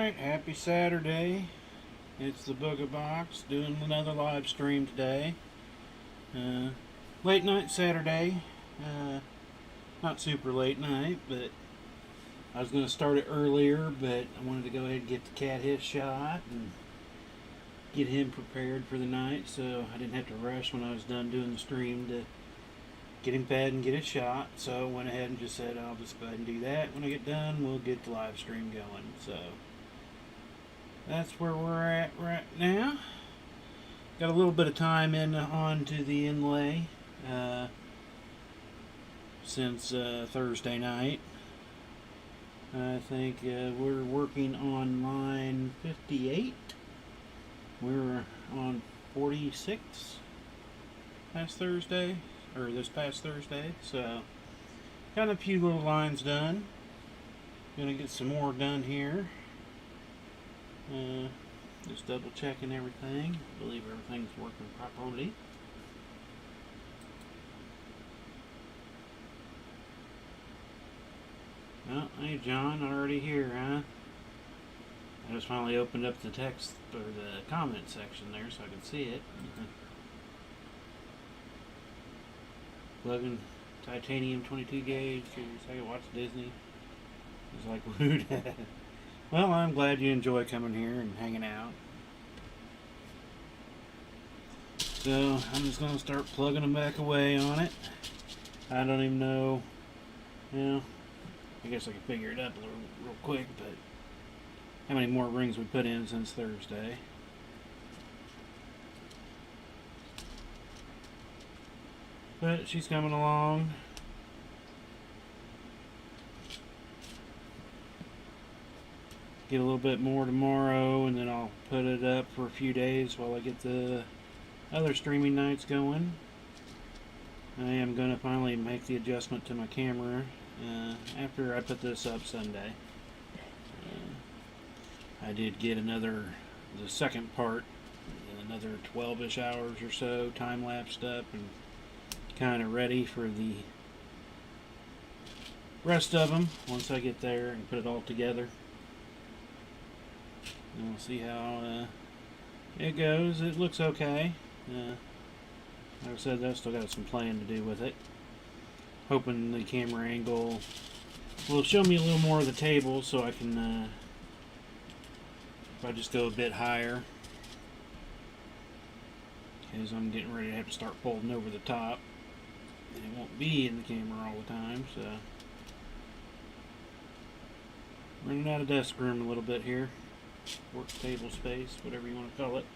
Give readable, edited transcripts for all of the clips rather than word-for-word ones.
Alright, happy Saturday. It's the Booga Box doing another live stream today. Uh, Late night Saturday. Not super late night, but I was going to start it earlier, but I wanted to go ahead and get the cat his shot and get him prepared for the night, so I didn't have to rush when I was done doing the stream to get him fed and get his shot. So I went ahead and just said I'll just go ahead and do that. When I get done, we'll get the live stream going. So that's where we're at right now. Got a little bit of time on to the inlay since Thursday night. I think we're working on line 58. We're on 46 last Thursday, or this past Thursday. So got a few little lines done. Gonna get some more done here. Just double checking everything. I believe everything's working properly. Oh, hey John, already here, huh? I just finally opened up the text or the comment section there so I could see it. Plugging titanium 22 gauge so I could watch Disney. It's like rude. Well, I'm glad you enjoy coming here and hanging out. So I'm just going to start plugging them back away on it. I don't even know, I guess I can figure it up a little real quick, but how many more rings we put in since Thursday. But she's coming along. Get a little bit more tomorrow, and then I'll put it up for a few days while I get the other streaming nights going. I am going to finally make the adjustment to my camera after I put this up Sunday. I did get the second part, another 12-ish hours or so time-lapsed up and kind of ready for the rest of them once I get there and put it all together. And we'll see how it goes. It looks okay. Like I said, I've still got some playing to do with it. Hoping the camera angle will show me a little more of the table so I can, if I just go a bit higher, because I'm getting ready to have to start folding over the top. And it won't be in the camera all the time, so. Running out of desk room a little bit here. Work table space, whatever you want to call it.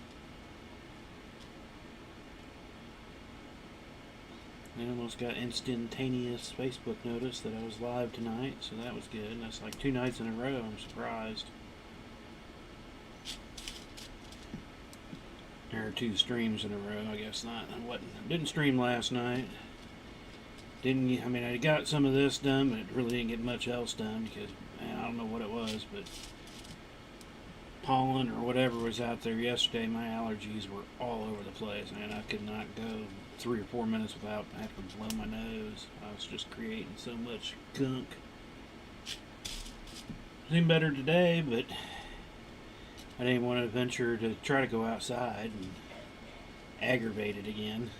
I almost got instantaneous Facebook notice that I was live tonight, so that was good. And that's like 2 nights in a row. I'm surprised. Or 2 streams in a row, I guess not. Didn't stream last night. I mean, I got some of this done, but it really didn't get much else done because, man, I don't know what it was, but pollen or whatever was out there yesterday. My allergies were all over the place, and I could not go 3 or 4 minutes without having to blow my nose. I was just creating so much gunk. Seemed better today, but I didn't want to venture to try to go outside and aggravate it again.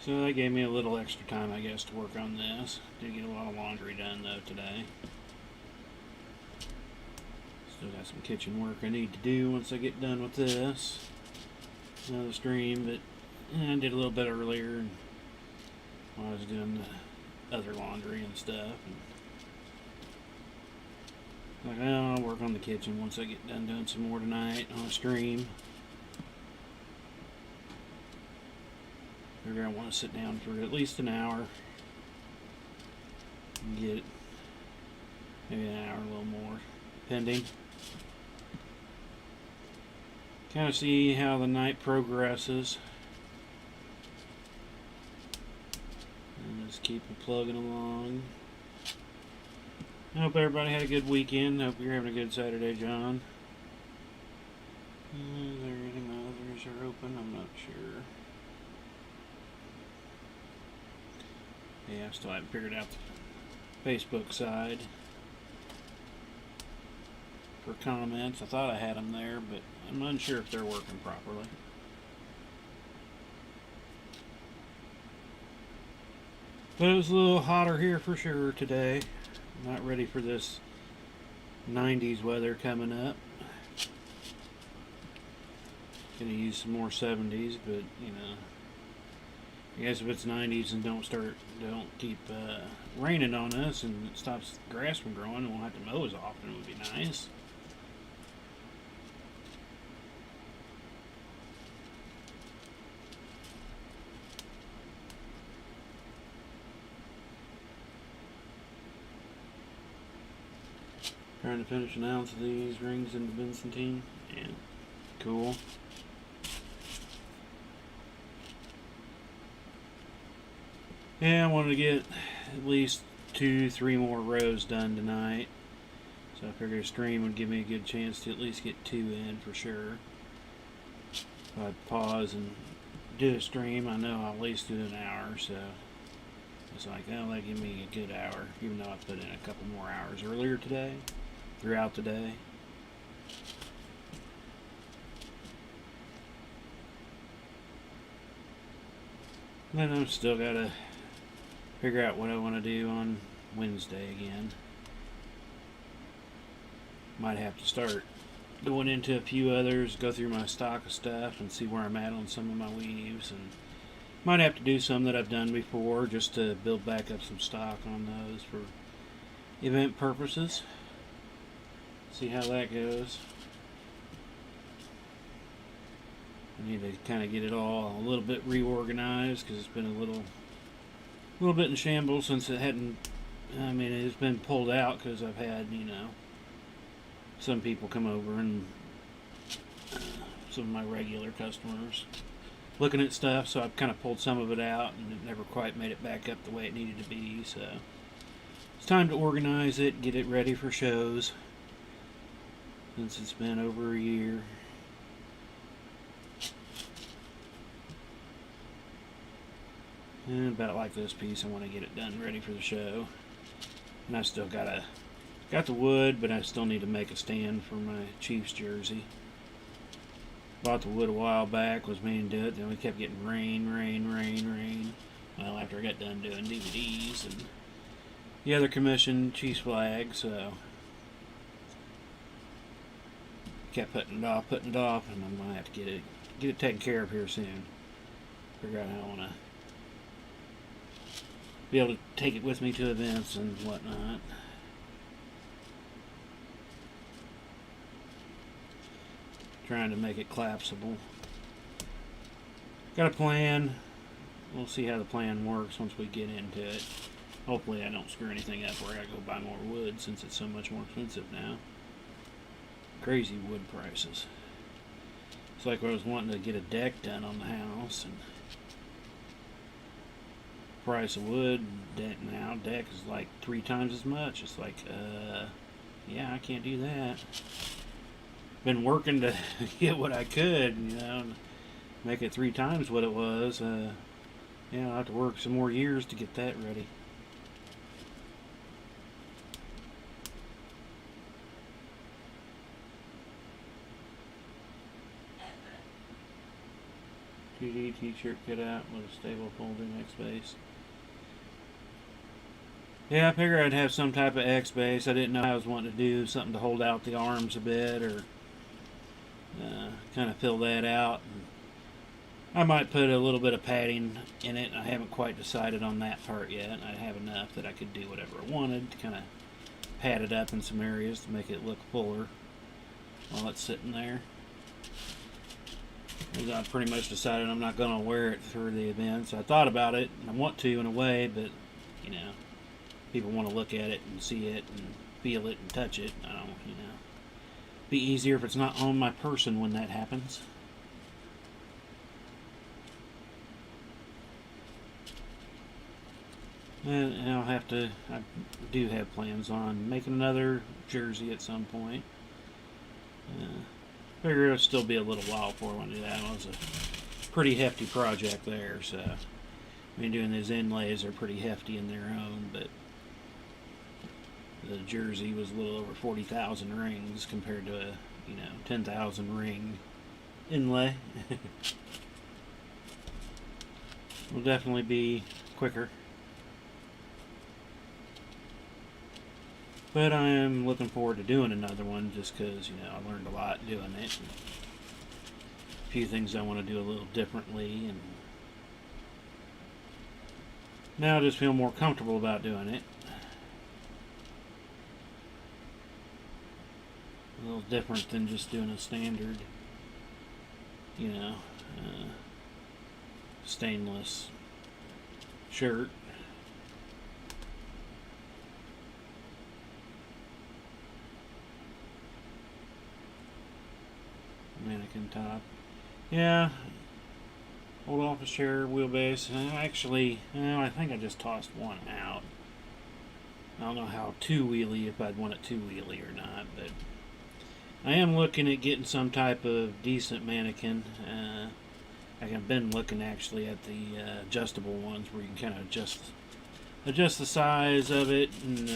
So that gave me a little extra time, I guess, to work on this. Did get a lot of laundry done, though, today. Still got some kitchen work I need to do once I get done with this. Another stream, but I did a little bit earlier and while I was doing the other laundry and stuff. And like, oh, I'll work on the kitchen once I get done doing some more tonight on a stream. Figure I want to sit down for at least an hour and get it, maybe an hour, a little more, depending. Kind of see how the night progresses. And just keep plugging along. I hope everybody had a good weekend. I hope you're having a good Saturday, John. Is there any others are open? I'm not sure. Yeah, I still haven't figured out the Facebook side for comments. I thought I had them there, but I'm unsure if they're working properly. But it was a little hotter here for sure today. Not ready for this 90s weather coming up. Gonna use some more 70s, but you know, I guess if it's 90s and don't keep raining on us and it stops the grass from growing, we'll have to mow as often. It would be nice. Trying to finish an ounce of these rings into Byzantine. Yeah, cool. Yeah, I wanted to get at least 2-3 more rows done tonight. So I figured a stream would give me a good chance to at least get 2 in for sure. If I pause and do a stream, I know I'll at least do an hour, so it's like, oh, that give me a good hour, even though I put in a couple more hours earlier today, throughout the day. Then I've still got to figure out what I want to do on Wednesday again. Might have to start going into a few others, go through my stock of stuff and see where I'm at on some of my weaves, and might have to do some that I've done before just to build back up some stock on those for event purposes. See how that goes. I need to kind of get it all a little bit reorganized because it's been a little bit in shambles since it hadn't. I mean, it's been pulled out because I've had, you know, some people come over and some of my regular customers looking at stuff, so I've kind of pulled some of it out and it never quite made it back up the way it needed to be. So it's time to organize it, get it ready for shows since it's been over a year. And about like this piece, I want to get it done ready for the show. And I still got the wood, but I still need to make a stand for my Chiefs jersey. Bought the wood a while back, was meaning to do it, then we kept getting rain. Well, after I got done doing DVDs and the other commission Chiefs flag, so kept putting it off, and I'm gonna have to get it taken care of here soon. Figure out how I want to be able to take it with me to events and whatnot. Trying to make it collapsible. Got a plan. We'll see how the plan works once we get into it. Hopefully I don't screw anything up where I go buy more wood since it's so much more expensive now. Crazy wood prices. It's like when I was wanting to get a deck done on the house, and price of wood deck is like 3 times as much. It's like, yeah, I can't do that. Been working to get what I could, you know, make it 3 times what it was. Yeah, I'll have to work some more years to get that ready. TD t-shirt cut out with a stable folding X base. Yeah, I figured I'd have some type of X base. I didn't know I was wanting to do something to hold out the arms a bit, or kind of fill that out. And I might put a little bit of padding in it. I haven't quite decided on that part yet. I have enough that I could do whatever I wanted to kind of pad it up in some areas to make it look fuller while it's sitting there. I pretty much decided I'm not going to wear it for the events. I thought about it, and I want to in a way, but, you know, people want to look at it and see it and feel it and touch it. I don't, you know. Be easier if it's not on my person when that happens. And I do have plans on making another jersey at some point. Figure it'll still be a little while before I want to do that. It was a pretty hefty project there, so I mean, doing those inlays are pretty hefty in their own, but the jersey was a little over 40,000 rings compared to a 10,000 ring inlay. Will definitely be quicker. But I am looking forward to doing another one just because, I learned a lot doing it. A few things I want to do a little differently, and now I just feel more comfortable about doing it. A little different than just doing a standard, stainless shirt. Mannequin top. Yeah. Old office chair wheelbase. Actually, I think I just tossed one out. I don't know how two-wheelie, if I'd want it two-wheelie or not, but I am looking at getting some type of decent mannequin. I've been looking actually at the adjustable ones where you can kind of adjust the size of it, and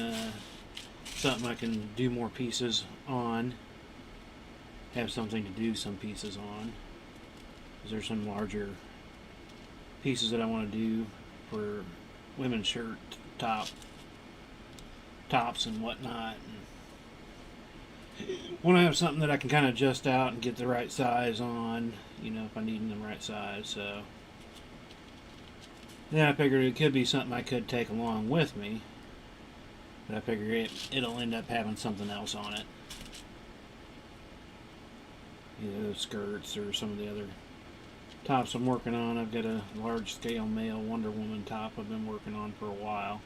something I can do more pieces on. Have something to do some pieces on. There's some larger pieces that I want to do for women's shirt tops and whatnot. Want to have something that I can kind of adjust out and get the right size on, if I need the right size. So then I figured it could be something I could take along with me, but I figure it'll end up having something else on it. Either the skirts or some of the other tops I'm working on. I've got a large scale male Wonder Woman top I've been working on for a while.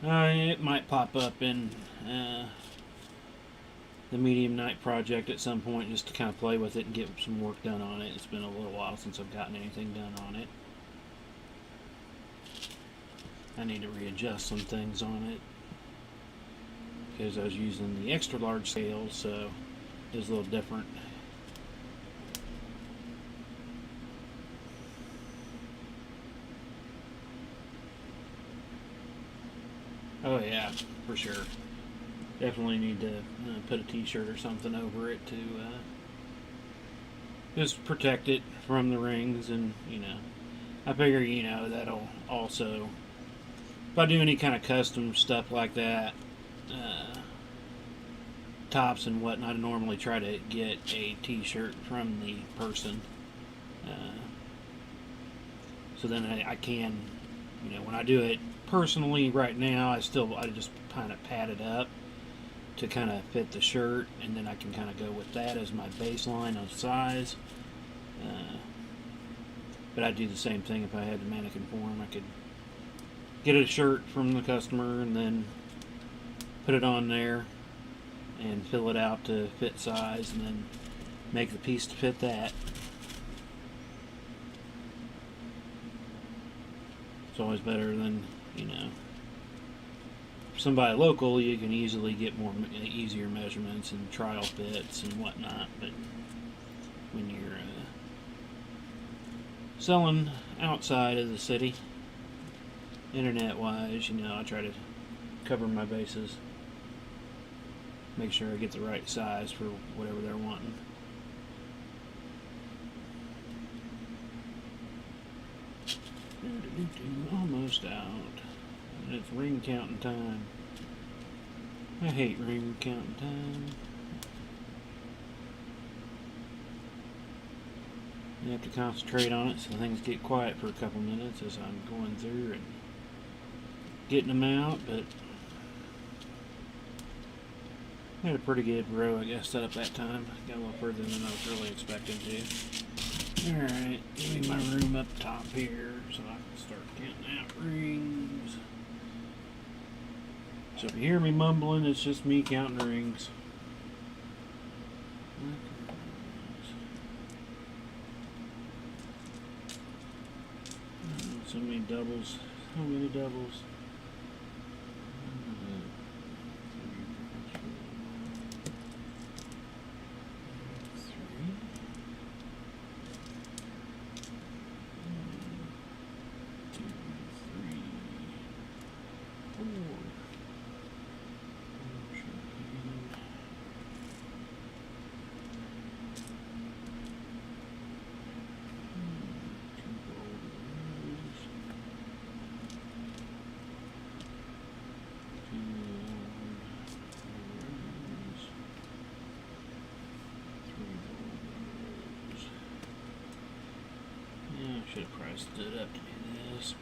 It might pop up in the medium night project at some point, just to kind of play with it and get some work done on it. It's been a little while since I've gotten anything done on it. I need to readjust some things on it because I was using the extra large scale, so it was a little different. Oh yeah, for sure. Definitely need to put a t-shirt or something over it to just protect it from the rings, and I figure that'll also, if I do any kind of custom stuff like that, tops and whatnot, I normally try to get a t-shirt from the person, so then I can, when I do it personally right now, I just kind of pad it up to kind of fit the shirt, and then I can kind of go with that as my baseline of size. But I'd do the same thing if I had the mannequin form. I could get a shirt from the customer and then put it on there and fill it out to fit size, and then make the piece to fit that. It's always better than, somebody local, you can easily get easier measurements and trial fits and whatnot. But when you're selling outside of the city, internet-wise, I try to cover my bases, make sure I get the right size for whatever they're wanting. Almost out. It's ring counting time. I hate ring counting time. You have to concentrate on it so things get quiet for a couple minutes as I'm going through and getting them out, but I had a pretty good row, I guess, set up that time. Got a little further than I was really expecting to. Alright, give me my room up top here so I can start counting out rings. So if you hear me mumbling, it's just me counting rings. So many doubles. So many doubles. Should have probably stood up to do this,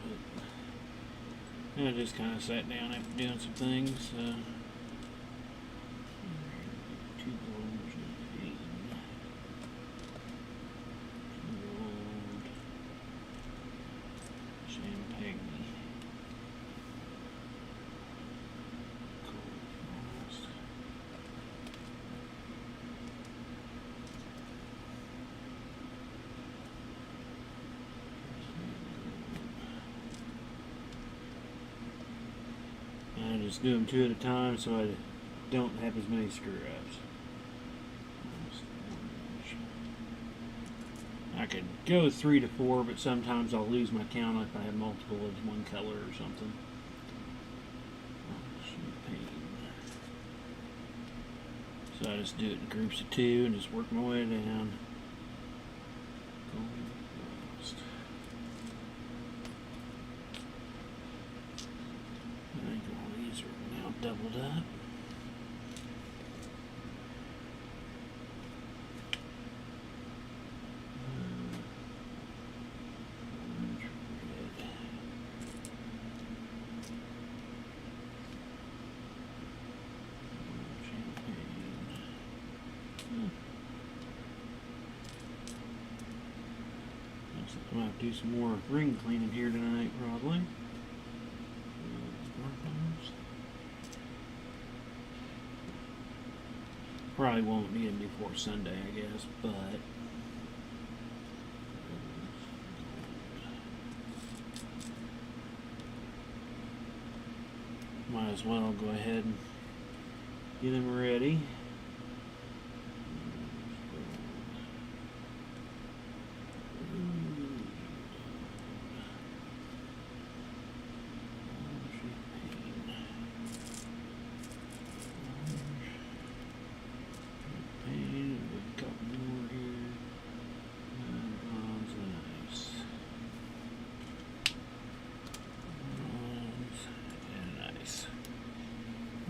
but I just kind of sat down after doing some things. So. 2 bowls and 8. 2 old champagne. Cold frost. I just do them 2 at a time so I don't have as many screw-ups. I could go 3 to 4, but sometimes I'll lose my count if I have multiple of one color or something. Champagne. So I just do it in groups of 2 and just work my way down. I think all these are now doubled up. I'm going to have to do some more ring cleaning here tonight, probably. Probably won't need them before Sunday, I guess, but might as well go ahead and get them ready.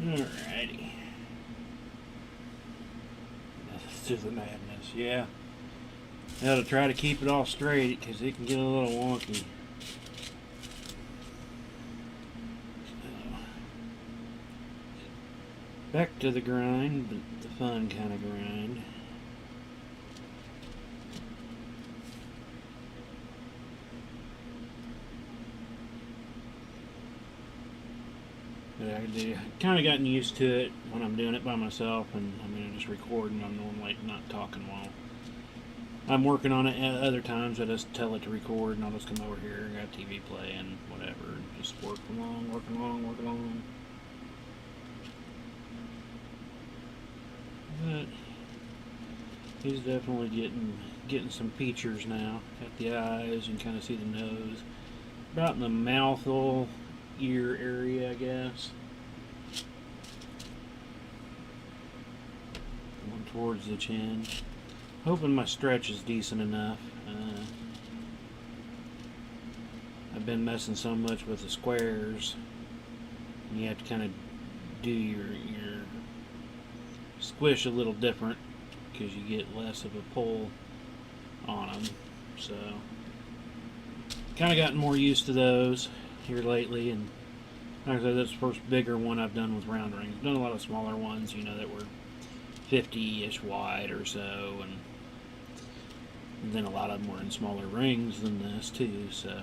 Alrighty. That's to the madness, yeah. Now to try to keep it all straight because it can get a little wonky. So, back to the grind, but the fun kind of grind. But I kind of gotten used to it when I'm doing it by myself, and I mean, I'm just recording. I'm normally not talking while I'm working on it. At other times, I just tell it to record, and I'll just come over here and got TV playing, whatever, and just work along, work along, work along. But he's definitely getting some features now. Got the eyes, and kind of see the nose. About in the mouth hole. Ear area, I guess. Going towards the chin. Hoping my stretch is decent enough. I've been messing so much with the squares. And you have to kind of do your squish a little different because you get less of a pull on them. So, kind of gotten more used to those here lately, and like I said, that's the first bigger one I've done with round rings. I've done a lot of smaller ones, you know, that were 50-ish wide or so, and then a lot of them were in smaller rings than this too, so.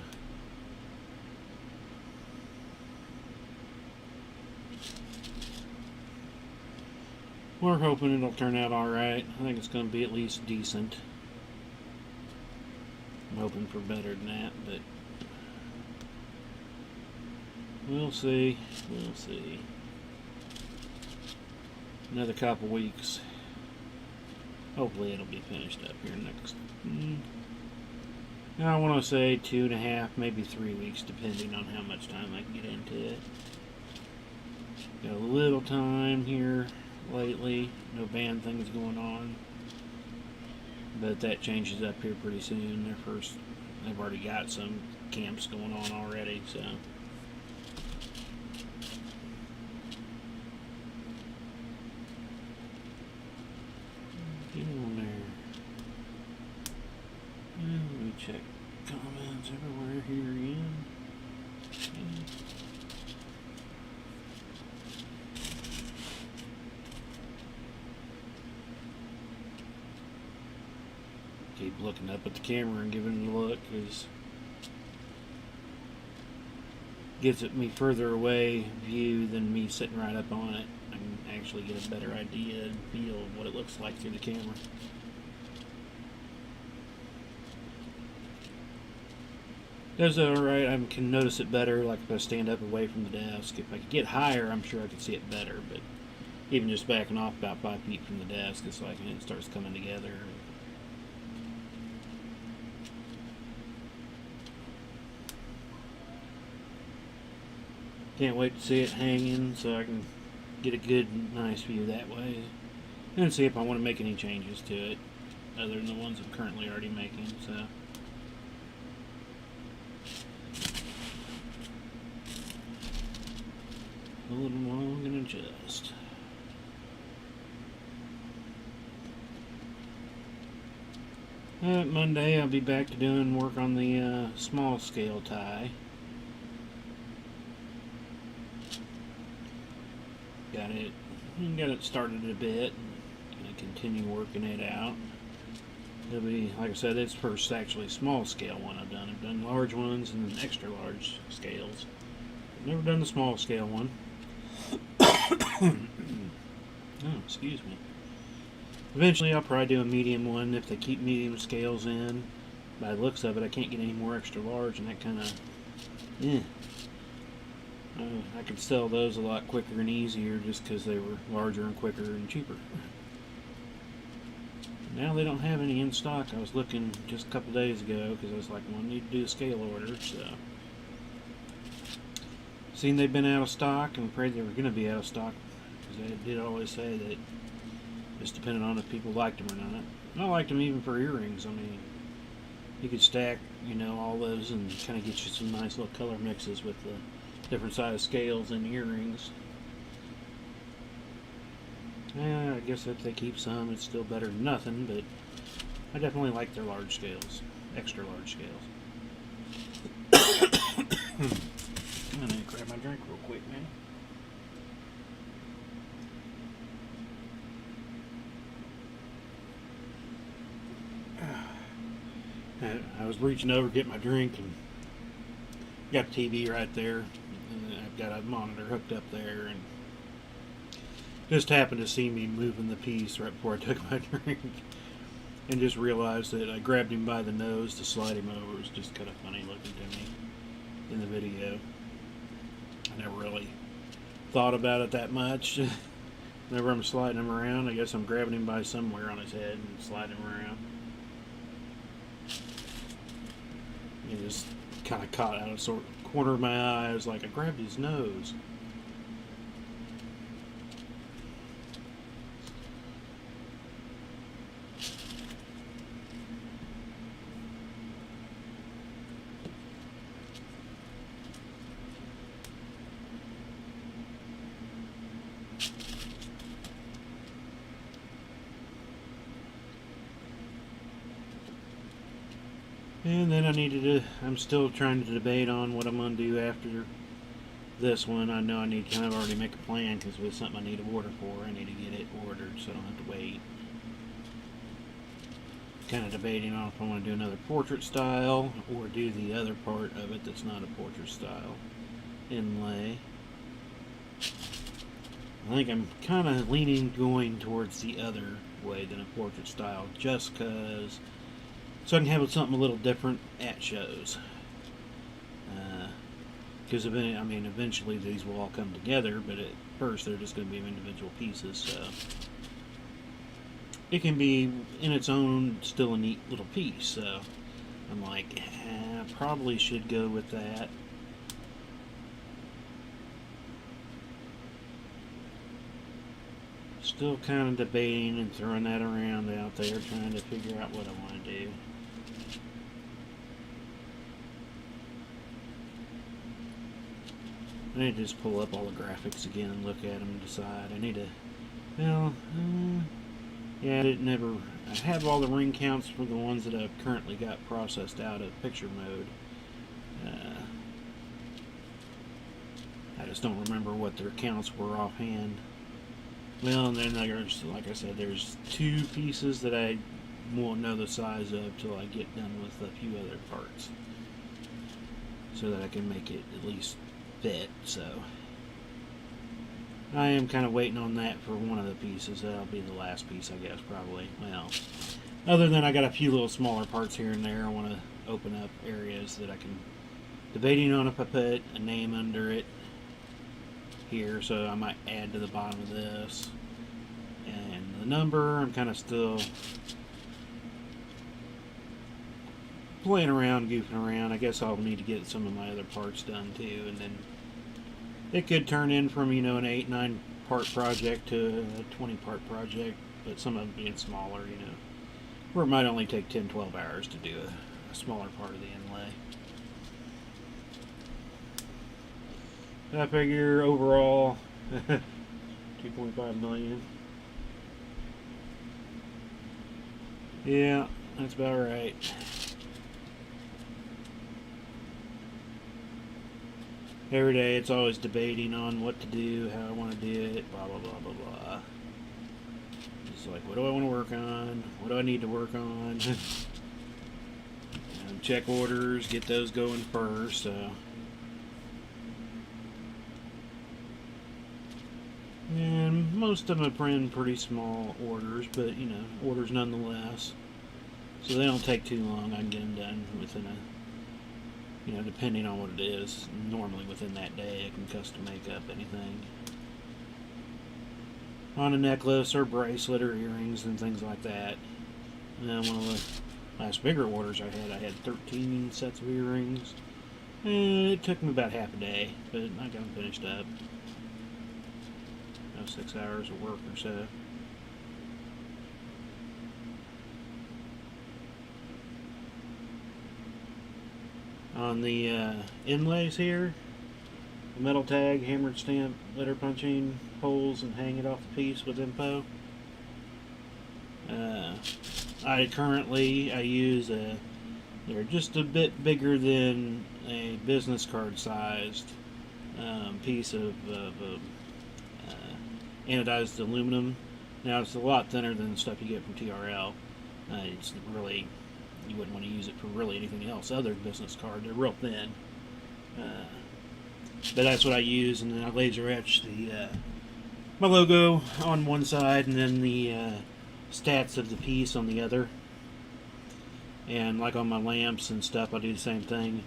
We're hoping it'll turn out alright. I think it's going to be at least decent. I'm hoping for better than that, but we'll see. We'll see. Another couple weeks. Hopefully it'll be finished up here next. I want to say 2.5, maybe 3 weeks, depending on how much time I can get into it. time here lately. No band things going on. But that changes up here pretty soon. They've already got some camps going on already, so. Get on there. Let me check comments everywhere here again. Keep looking up at the camera and giving it a look, because gives it me further away view than me sitting right up on it. I can actually get a better idea and feel of what it looks like through the camera. Does it alright. I can notice it better, like if I stand up away from the desk. If I could get higher, I'm sure I could see it better, but even just backing off about 5 feet from the desk, it's like it starts coming together. Can't wait to see it hanging so I can get a good, nice view that way. And see if I want to make any changes to it, other than the ones I'm currently already making, so. A little long and adjust. Monday I'll be back to doing work on the small scale tie. Got it started a bit. Gonna continue working it out. It'll be, like I said, it's first actually small scale one I've done. I've done large ones and then extra large scales. I've never done the small scale one. Oh, excuse me. Eventually I'll probably do a medium one if they keep medium scales in. By the looks of it, I can't get any more extra large, and that kind of, I could sell those a lot quicker and easier just because they were larger and quicker and cheaper. Now they don't have any in stock. I was looking just a couple days ago because I was like, well, I need to do a scale order, so. Seen they've been out of stock, and afraid they were going to be out of stock, because they did always say that just depending on if people liked them or not. And I liked them even for earrings. I mean, you could stack, all those and kind of get you some nice little color mixes with the different size scales and earrings. Yeah, I guess if they keep some, it's still better than nothing, but I definitely like their large scales, extra large scales. I'm gonna grab my drink real quick, man. I was reaching over to get my drink and got the TV right there, and I've got a monitor hooked up there, and just happened to see me moving the piece right before I took my drink, and just realized that I grabbed him by the nose to slide him over. It was just kind of funny looking to me in the video. I never really thought about it that much. Whenever I'm sliding him around, I guess I'm grabbing him by somewhere on his head and sliding him around. It just kind of caught out of the corner of my eye. I was like, I grabbed his nose. And then I'm still trying to debate on what I'm going to do after this one. I know I need to kind of already make a plan, because with something I need to order for, I need to get it ordered so I don't have to wait. Kind of debating on if I want to do another portrait style or do the other part of it that's not a portrait style inlay. I think I'm kind of leaning going towards the other way than a portrait style, just because, so I can have something a little different at shows. Because eventually these will all come together, but at first they're just going to be individual pieces. So it can be in its own still a neat little piece. So I'm like, I probably should go with that. Still kind of debating and throwing that around out there, trying to figure out what I want to do. I need to just pull up all the graphics again and look at them and decide. I need to, well, yeah, I have all the ring counts for the ones that I've currently got processed out of picture mode. I just don't remember what their counts were offhand. Well, and then there's, like I said, there's 2 pieces that I won't know the size of till I get done with a few other parts, so that I can make it at least fit. So I am kind of waiting on that for one of the pieces. That'll be the last piece, I guess, probably. Well, other than I got a few little smaller parts here and there, I want to open up areas that I can, debating on if I put a name under it here, so I might add to the bottom of this. And the number, I'm kind of still playing around, goofing around. I guess I'll need to get some of my other parts done too, and then it could turn in from, you know, an 8-9 part project to a 20 part project, but some of them being smaller, you know, where it might only take 10-12 hours to do a smaller part of the inlay. I figure overall 2.5 million. Yeah, that's about right. Every day it's always debating on what to do, how I want to do it, blah blah blah blah blah. It's like, what do I want to work on? What do I need to work on? Check orders, get those going first. So. And most of them are in pretty small orders, but, you know, orders nonetheless. So they don't take too long. I can get them done within a, you know, depending on what it is. Normally within that day I can custom make up anything. On a necklace or bracelet or earrings and things like that. And one of the last bigger orders I had 13 sets of earrings. And it took me about half a day, but I got them finished up. 6 hours of work or so. On the inlays here, the metal tag, hammered stamp, letter punching holes, and hang it off the piece with info. I use they're just a bit bigger than a business card sized piece of anodized aluminum. Now it's a lot thinner than the stuff you get from TRL. It's really, you wouldn't want to use it for really anything else other than business card. They're real thin. But that's what I use, and then I laser etch the my logo on one side and then the stats of the piece on the other. And like on my lamps and stuff, I do the same thing,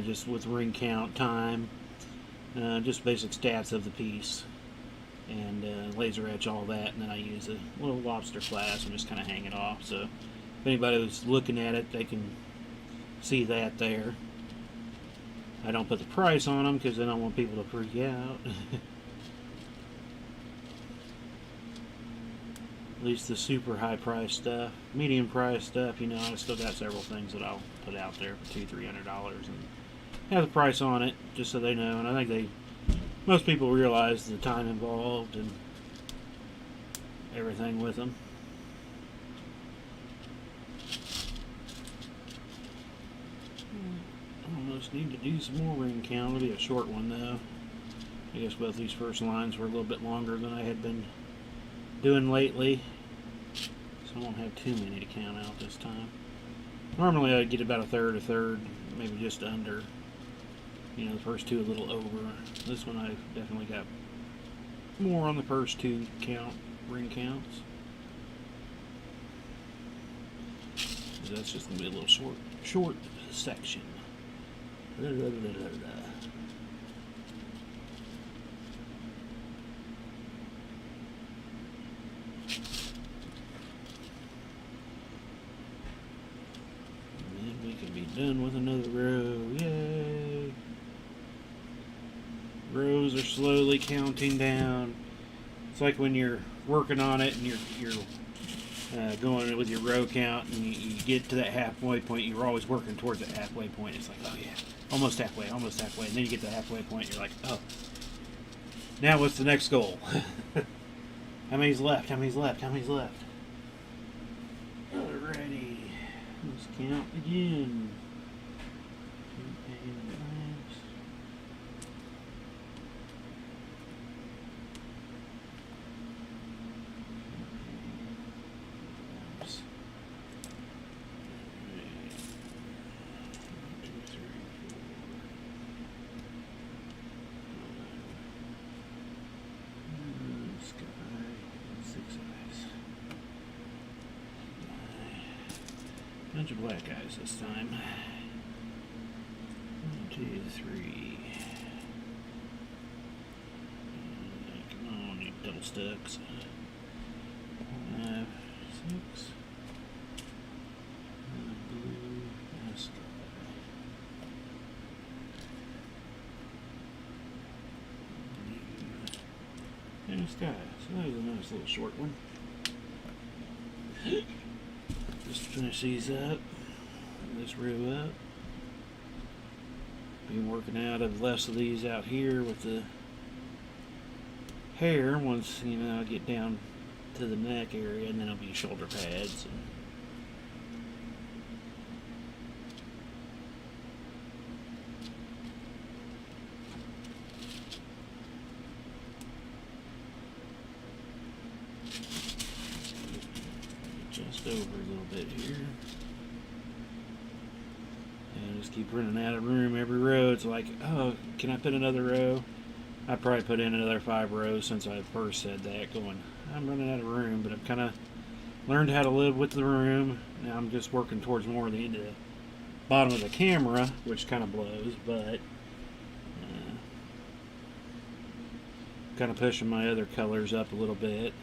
just with ring count, time, just basic stats of the piece. And laser etch all that, and then I use a little lobster flash and just kind of hang it off. So if anybody was looking at it, they can see that there. I don't put the price on them because I don't want people to freak out. At least the super high price stuff. Medium price stuff, you know, I still got several things that I'll put out there for $200-300 and have the price on it just so they know. And I think most people realize the time involved and everything with them. I almost need to do some more ring count. It'll be a short one though. I guess both these first lines were a little bit longer than I had been doing lately, so I won't have too many to count out this time. Normally I get about a third, maybe just under. You know, the first two a little over. This one I've definitely got more on the first two ring counts. So that's just going to be a little short section. Done with another row. Yay! Rows are slowly counting down. It's like when you're working on it and you're going with your row count, and you get to that halfway point. You're always working towards that halfway point. It's like, oh yeah, almost halfway, and then you get to the halfway point. And you're like, oh, now what's the next goal? How many's left? Alrighty, let's count again. Bunch of black guys this time. 1, 2, 3. Come on, you double sticks. 5, 6. Blue mascot. Blue sky. So that was a nice little short one. Just finish these up, this row up. Been working out of less of these out here with the hair. Once I get down to the neck area, and then it'll be shoulder pads. Just over a little bit here, and just keep running out of room every row. It's like, oh, can I put another row? I probably put in another 5 rows since I first said that, going, I'm running out of room. But I've kind of learned how to live with the room. Now I'm just working towards more of the end of the bottom of the camera, which kind of blows, but kind of pushing my other colors up a little bit.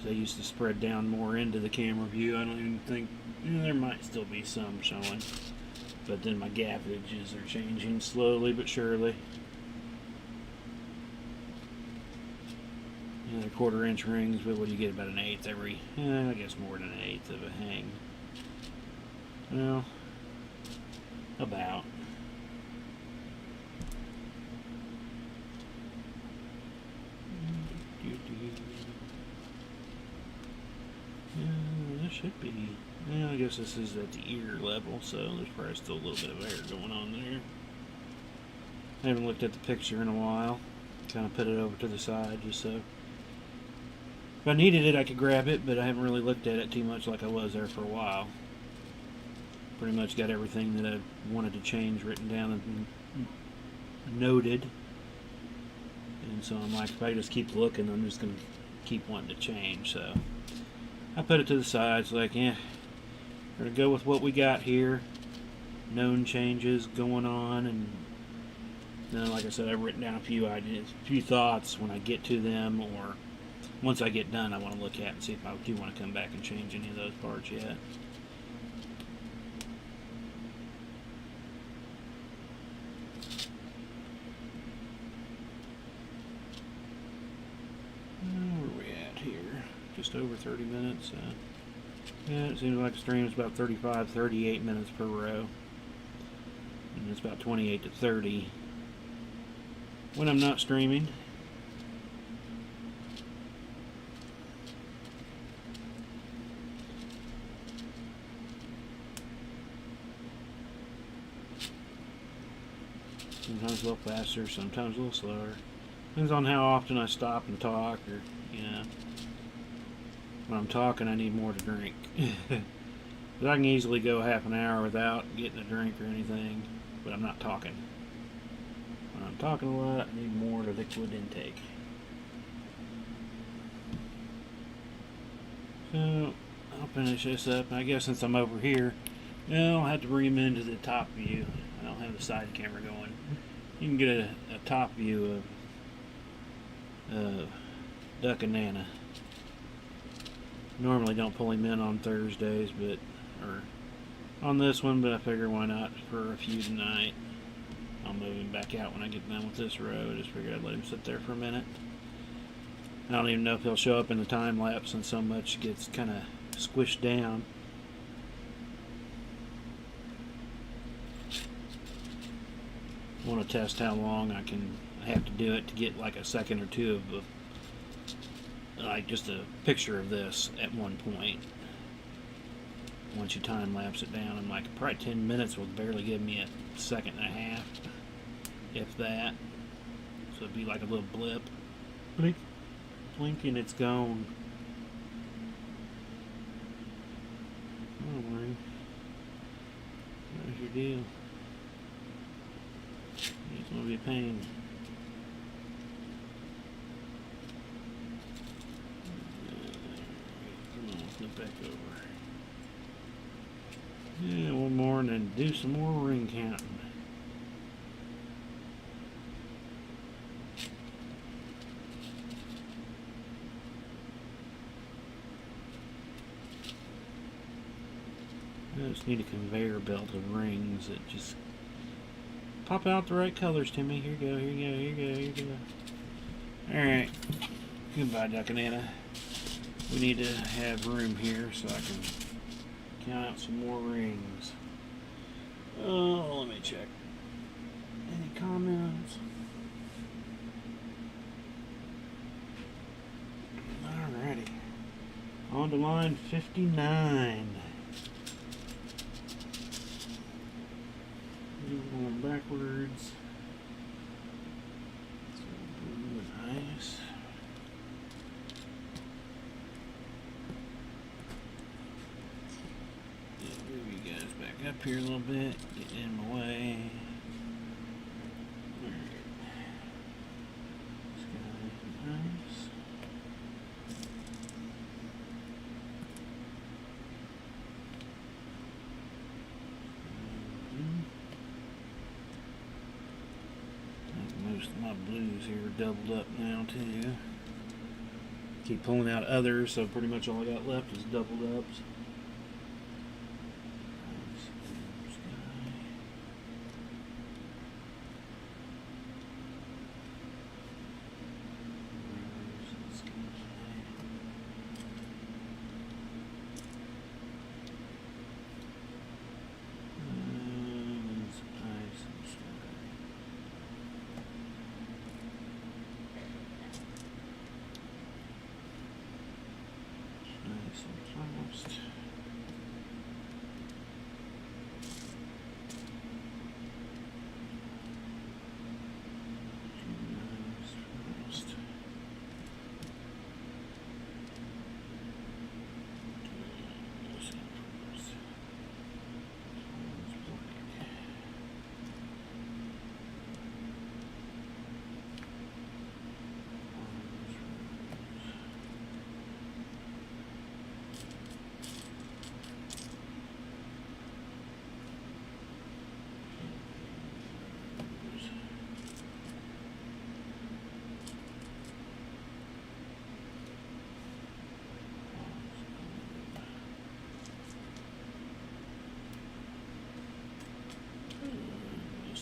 They used to spread down more into the camera view. I don't even think, there might still be some showing, but then my gappages are changing slowly but surely. They're 1/4 inch rings, but what do you get, about an 1/8 every, I guess more than an 1/8 of a hang. Well, about. That should be. I guess this is at the ear level, so there's probably still a little bit of hair going on there. I haven't looked at the picture in a while. Kind of put it over to the side just so if I needed it I could grab it, but I haven't really looked at it too much like I was there for a while. Pretty much got everything that I wanted to change written down and noted. And so I'm like, if I just keep looking, I'm just going to keep wanting to change. So I put it to the side. It's like, we're going to go with what we got here. Known changes going on. And then, like I said, I've written down a few ideas, a few thoughts when I get to them, or once I get done, I want to look at and see if I do want to come back and change any of those parts yet. Just over 30 minutes. Yeah, it seems like the stream is about 35, 38 minutes per row. And it's about 28 to 30 when I'm not streaming. Sometimes a little faster, sometimes a little slower. Depends on how often I stop and talk, or, when I'm talking, I need more to drink. But I can easily go half an hour without getting a drink or anything, but I'm not talking. When I'm talking a lot, I need more liquid intake. So, I'll finish this up. I guess since I'm over here, I'll have to bring him into the top view. I don't have the side camera going. You can get a top view of Duck and Nana. Normally don't pull him in on Thursdays, or on this one, but I figure why not for a few tonight I'll move him back out when I get done with this row. I just figured I'd let him sit there for a minute. I don't even know if he'll show up in the time lapse, and so much gets kind of squished down. I want to test how long I have to do it to get like a second or two of like just a picture of this at one point. Once you time lapse it down, I'm like, probably 10 minutes will barely give me a second and a half, if that. So it'd be like a little blip. Blink, blink, and it's gone. Don't worry. There's your deal. It's gonna be a pain. Come on, flip back over. Yeah, one more and then do some more ring counting. I just need a conveyor belt of rings that just pop out the right colors to me. Here you go, here you go, here you go, here you go. Alright. Goodbye, Duck and Anna. We need to have room here so I can count out some more rings. Oh, let me check. Any comments? Alrighty. On to line 59. Going backwards. So blue and ice. Move you guys back up here a little bit, get in my way. Alright. Sky and ice. Most of my blues here are doubled up now too. Keep pulling out others, so pretty much all I got left is doubled ups.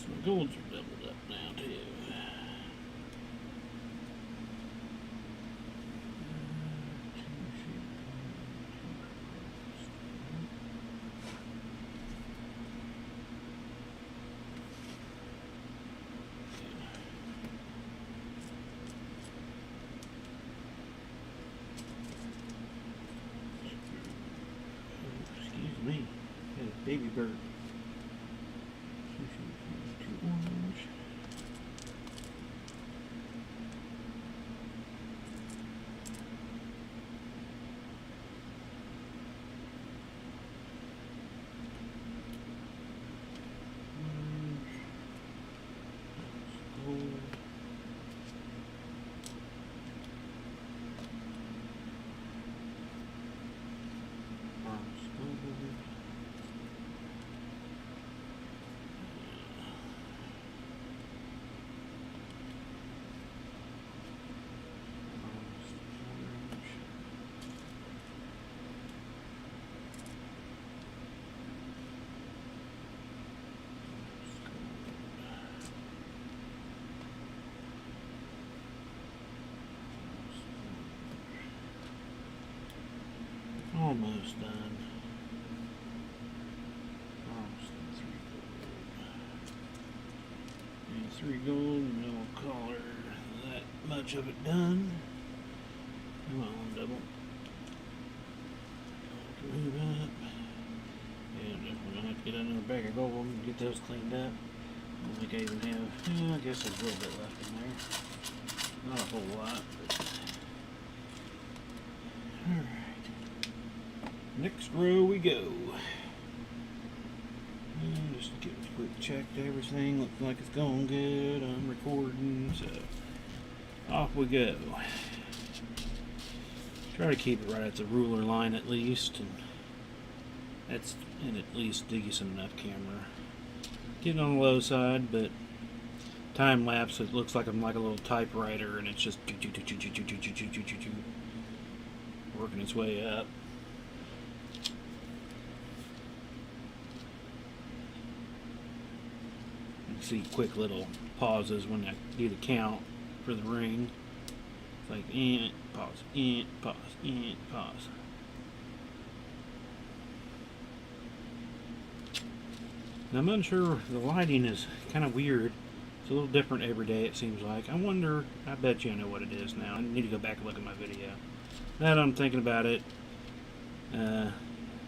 My golds are doubled up now too. Excuse me, got a baby bird. almost done. Almost done. 3 gold. And 3 gold, and then we'll call her that much of it done. Come on, double. Move up. Yeah, definitely gonna have to get another bag of gold and get those cleaned up. I don't think I even have. Yeah, I guess there's a little bit left in there. Not a whole lot, but. Alright. Next row we go. And just to get a quick check to everything. Looks like it's going good. I'm recording, so off we go. Try to keep it right at the ruler line at least, and at least give you some enough camera. Getting on the low side, but time lapse it looks like I'm like a little typewriter, and it's just working its way up. You can see quick little pauses when I do the count for the ring. It's like pause, pause, pause. Now I'm unsure, the lighting is kind of weird. It's a little different every day it seems like. I wonder, I bet you I know what it is now. I need to go back and look at my video. Now that I'm thinking about it, kind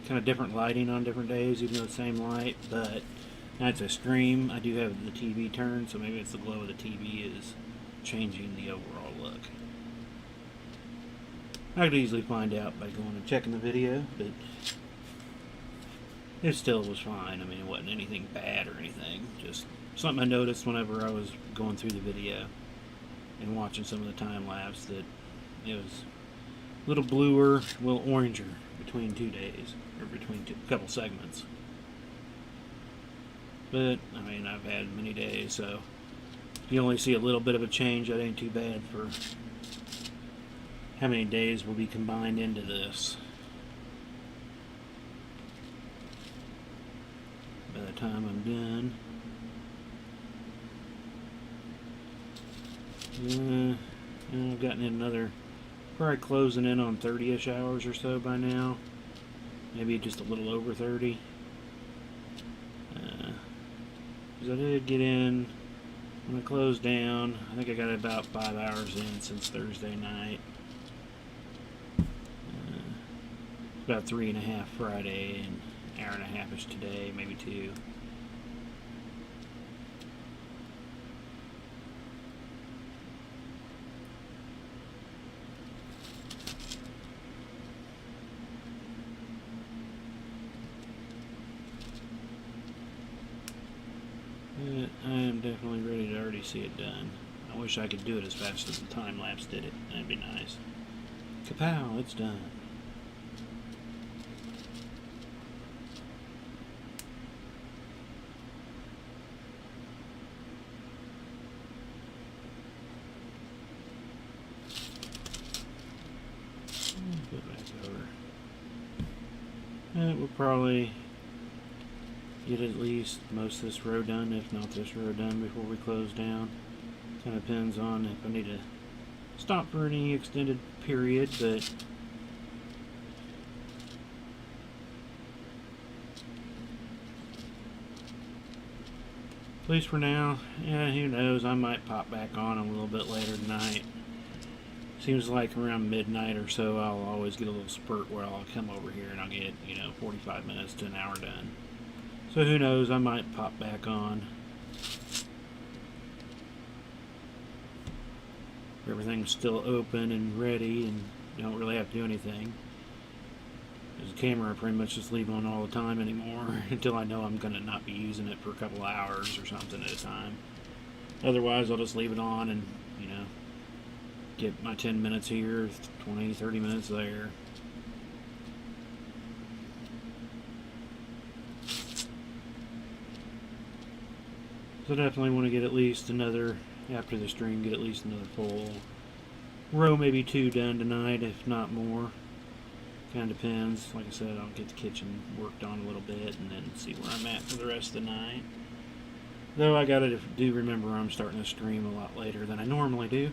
of different lighting on different days, even though it's the same light, but nights I stream, I do have the TV turned, so maybe it's the glow of the TV is changing the overall look. I could easily find out by going and checking the video, but it still was fine. I mean, it wasn't anything bad or anything. Just something I noticed whenever I was going through the video and watching some of the time lapse, that it was a little bluer, a little oranger between 2 days, or between a couple segments. But, I mean, I've had many days, so if you only see a little bit of a change, that ain't too bad for how many days will be combined into this. By the time I'm done, I've gotten in another, probably closing in on 30-ish hours or so by now. Maybe just a little over 30. Because I did get in when I closed down. I think I got about 5 hours in since Thursday night. About 3.5 Friday, and an hour and a half-ish today, maybe 2. But I am definitely ready to already see it done. I wish I could do it as fast as the time lapse did it. That'd be nice. Kapow! It's done. Put back over. We'll probably get at least most of this row done, if not this row done, before we close down. Kind of depends on if I need to stop for any extended period, but at least for now, yeah, who knows, I might pop back on a little bit later tonight. Seems like around midnight or so I'll always get a little spurt where I'll come over here and I'll get, 45 minutes to an hour done. So who knows, I might pop back on. Everything's still open and ready and you don't really have to do anything. Because the camera I pretty much just leave on all the time anymore until I know I'm going to not be using it for a couple hours or something at a time. Otherwise I'll just leave it on and, get my 10 minutes here, 20, 30 minutes there. So definitely want to get at least another, after the stream, get at least another full row, maybe 2 done tonight, if not more. Kind of depends. Like I said, I'll get the kitchen worked on a little bit and then see where I'm at for the rest of the night. Though I gotta do remember I'm starting to stream a lot later than I normally do.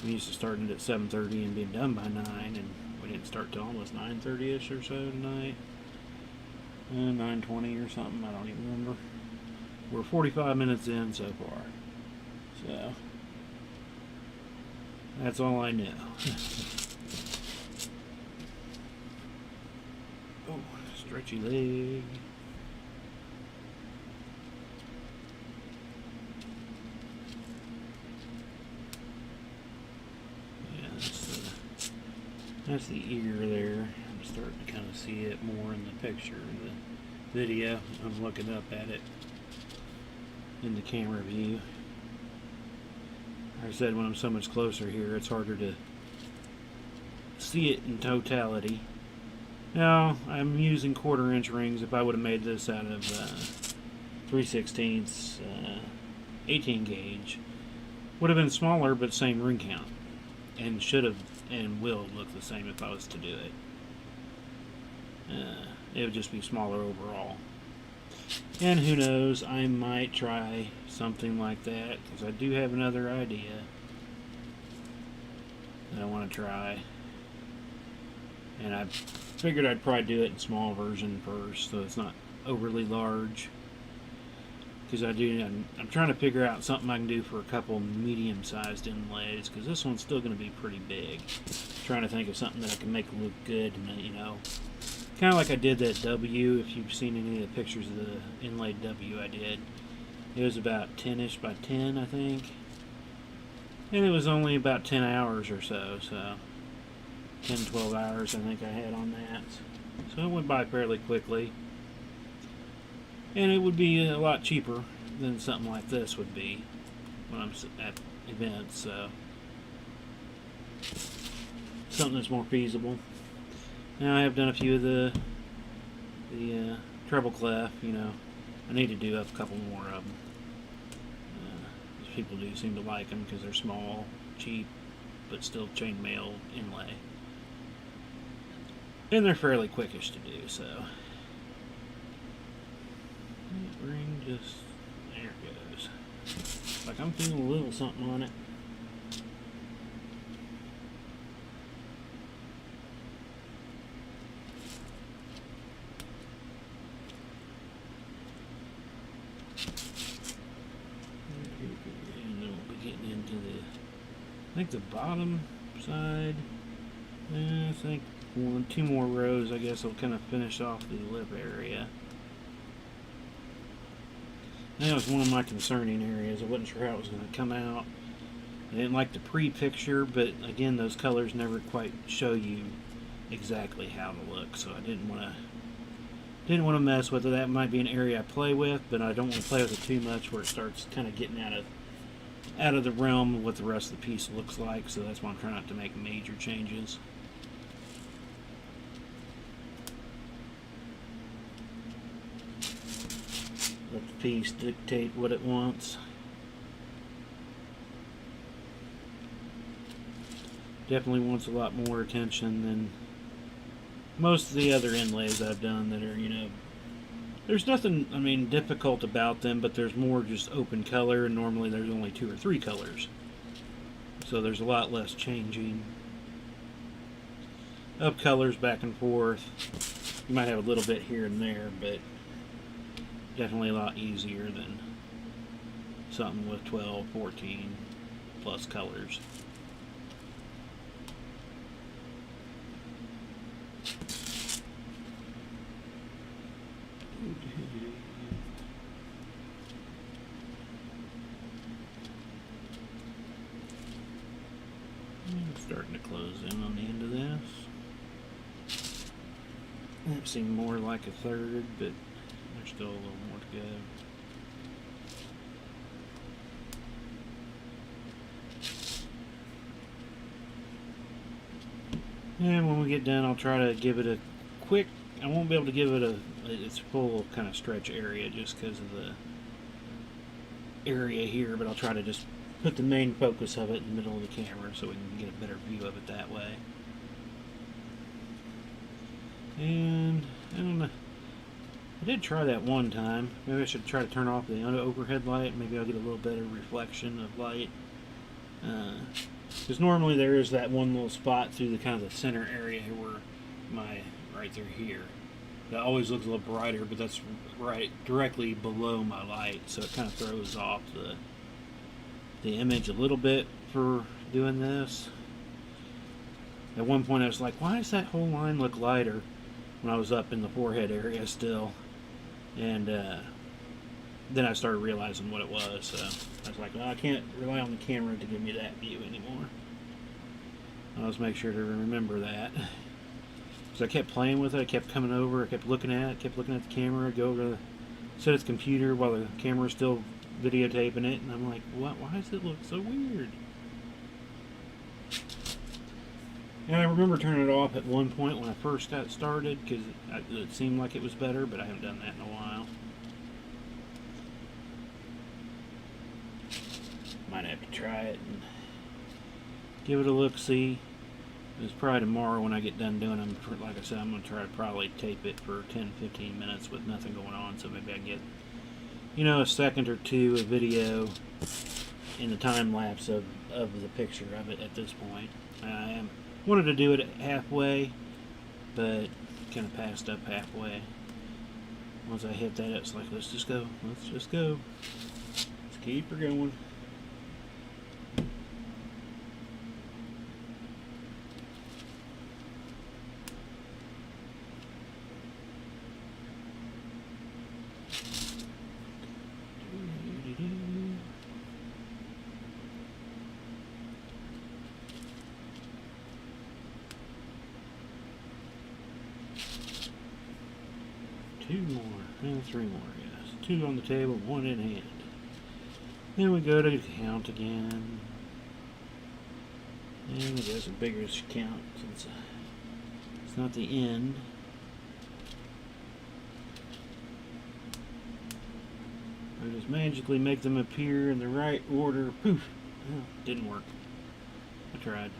I'm used to starting it at 7:30 and being done by 9, and We didn't start till almost 9:30ish or so tonight. 9:20 or something, I don't even remember. We're 45 minutes in so far. So, that's all I know. Oh, stretchy leg. That's the ear there. I'm starting to kind of see it more in the picture. The video, I'm looking up at it in the camera view. Like I said, when I'm so much closer here, it's harder to see it in totality. Now, I'm using 1/4" rings. If I would have made this out of 3/16 18 gauge, would have been smaller, but same ring count, and should have and will look the same if I was to do it. It would just be smaller overall. And who knows, I might try something like that, because I do have another idea that I want to try. And I figured I'd probably do it in small version first, so it's not overly large. Because I'm trying to figure out something I can do for a couple medium-sized inlays, because this one's still going to be pretty big. Trying to think of something that I can make look good, and you know, kind of like I did that W. If you've seen any of the pictures of the inlaid W I did, it was about 10ish by 10, I think, and it was only about 10 hours or so. 10-12 hours I think I had on that, so it went by fairly quickly. And it would be a lot cheaper than something like this would be when I'm at events, so something that's more feasible. Now I have done a few of the treble clef, you know. I need to do up a couple more of them. People do seem to like them because they're small, cheap, but still chainmail inlay. And they're fairly quickish to do, so. Ring just, there it goes. Like I'm feeling a little something on it. And then we'll be getting into I think the bottom side. I think 2 more rows, I guess, will kind of finish off the lip area. That was one of my concerning areas. I wasn't sure how it was going to come out. I didn't like the pre-picture, but again, those colors never quite show you exactly how to look, so I didn't want to mess with it. That might be an area I play with, but I don't want to play with it too much where it starts kind of getting out of the realm of what the rest of the piece looks like, so that's why I'm trying not to make major changes. Let the piece dictate what it wants. Definitely wants a lot more attention than most of the other inlays I've done that are, you know, there's nothing, I mean, difficult about them, but there's more just open color, and normally there's only 2 or 3 colors. So there's a lot less changing of colors back and forth. You might have a little bit here and there, but definitely a lot easier than something with 12, 14 plus colors. Starting to close in on the end of this. That seemed more like a third, but there's still a little more to go. And when we get done, I'll try to give it a quick, I won't be able to give it its full kind of stretch area just because of the area here, but I'll try to just put the main focus of it in the middle of the camera so we can get a better view of it that way. And I don't know, I did try that one time. Maybe I should try to turn off the overhead light. Maybe I'll get a little better reflection of light. Because normally there is that one little spot through the kind of the center area where right through here. That always looks a little brighter, but that's right directly below my light, so it kind of throws off the image a little bit for doing this. At one point I was like, why does that whole line look lighter when I was up in the forehead area still? And then I started realizing what it was, so I was like, well, I can't rely on the camera to give me that view anymore. I'll just make sure to remember that. So I kept playing with it, I kept coming over, I kept looking at it, kept looking at the camera, go over to set its computer while the camera's still videotaping it, and I'm like, what? Why does it look so weird? And I remember turning it off at one point when I first got started, because it seemed like it was better, but I haven't done that in a while. Might have to try it and give it a look-see. It's probably tomorrow when I get done doing them. Like I said, I'm going to try to probably tape it for 10-15 minutes with nothing going on, so maybe I can get, you know, a second or two of video in the time lapse of the picture of it at this point. I wanted to do it halfway, but kind of passed up halfway. Once I hit that, it's like, let's just go. Let's just go. Let's keep her going. Two more, and three more, yes. Two on the table, one in hand. Then we go to count again. And we go some bigger count since it's not the end. I just magically make them appear in the right order. Poof! Oh, didn't work. I tried.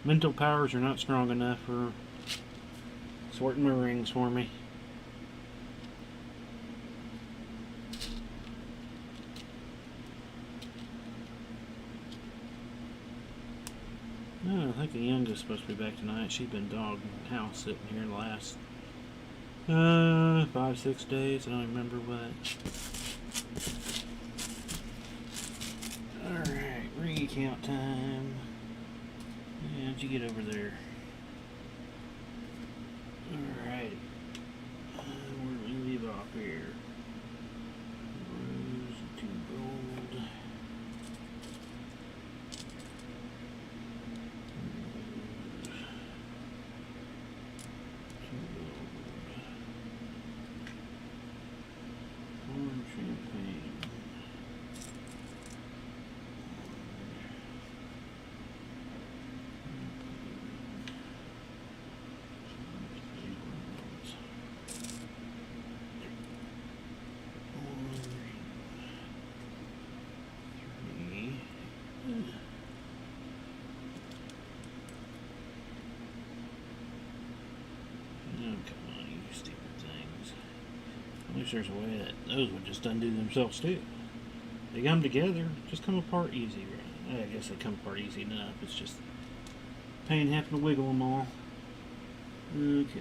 Mental powers are not strong enough for sorting my rings for me. Oh, I think the youngest is supposed to be back tonight. She's been dog house sitting here the last 5-6 days. I don't remember what. Alright, recount time. Yeah, how'd you get over there? Alright. Where do we leave off here? Rose, 2 gold. Champagne. I wish there's a way that those would just undo themselves too. They come together, just come apart easy. Right? I guess they come apart easy enough. It's just pain having to wiggle them all. Okay.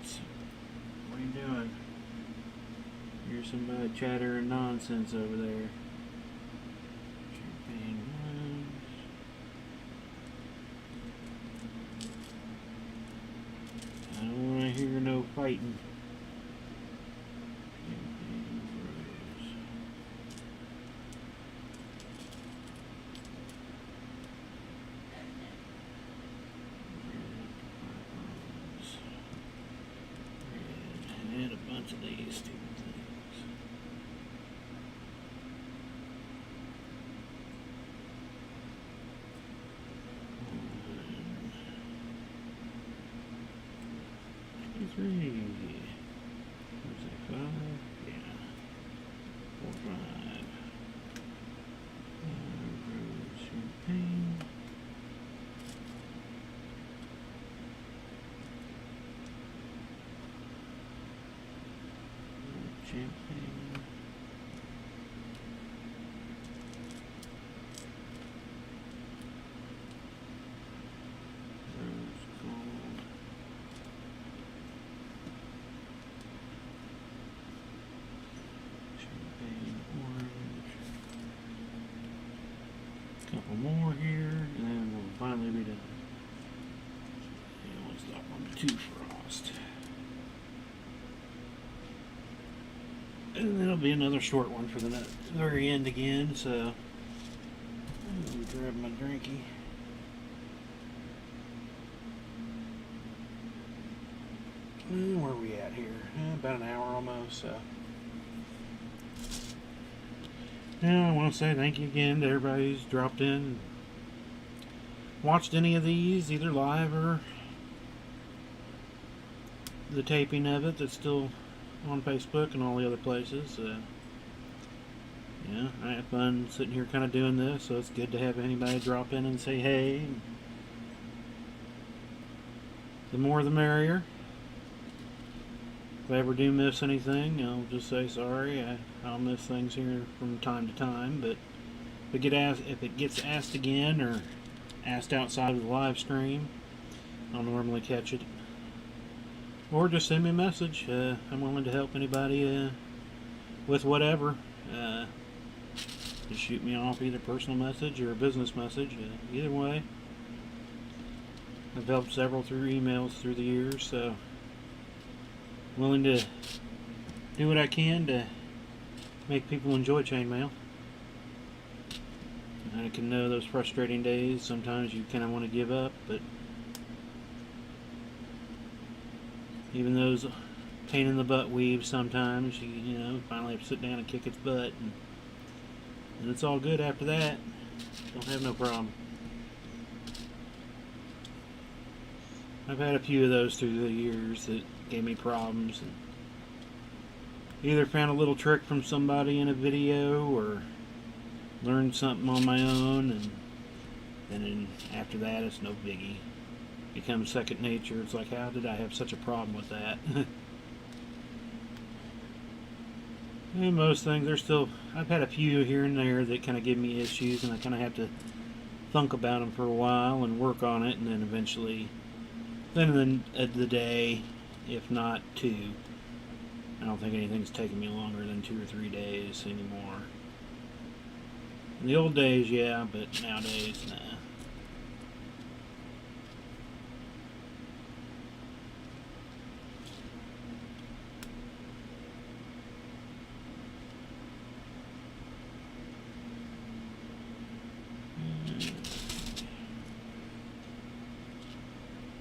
nuts. What are you doing? Here's somebody chattering nonsense over there. Champagne ones. I don't want to hear no fighting. Champagne rose. And a bunch of these stupid things. Three. Was that 5? Yeah. 4, 5. Rose champagne. Champagne. Rose gold. Champagne orange. Couple more here, and then we'll finally be done. And we'll stop on the 2 frost. And that'll be another short one for the very end again, so let me grab my drinky. And where are we at here? About an hour almost, so. Now I want to say thank you again to everybody who's dropped in and watched any of these, either live or the taping of it that's still on Facebook and all the other places. Yeah, I have fun sitting here kind of doing this, so it's good to have anybody drop in and say hey. The more the merrier. If I ever do miss anything, I'll just say sorry. I'll miss things here from time to time, but if it gets asked again or asked outside of the live stream, I'll normally catch it. Or just send me a message. I'm willing to help anybody with whatever. Just shoot me off either personal message or a business message. Either way. I've helped several through emails through the years, so willing to do what I can to make people enjoy chainmail. I can know those frustrating days. Sometimes you kind of want to give up, but even those pain in the butt weaves, sometimes you know finally have to sit down and kick its butt, and it's all good after that. Don't have no problem. I've had a few of those through the years that gave me problems, and either found a little trick from somebody in a video or learned something on my own, and then after that it's no biggie. Becomes second nature. It's like, how did I have such a problem with that? And most things are still, I've had a few here and there that kind of give me issues, and I kind of have to think about them for a while and work on it, and then eventually, then the day, if not 2, I don't think anything's taken me longer than 2 or 3 days anymore. In the old days, yeah, but nowadays, nah.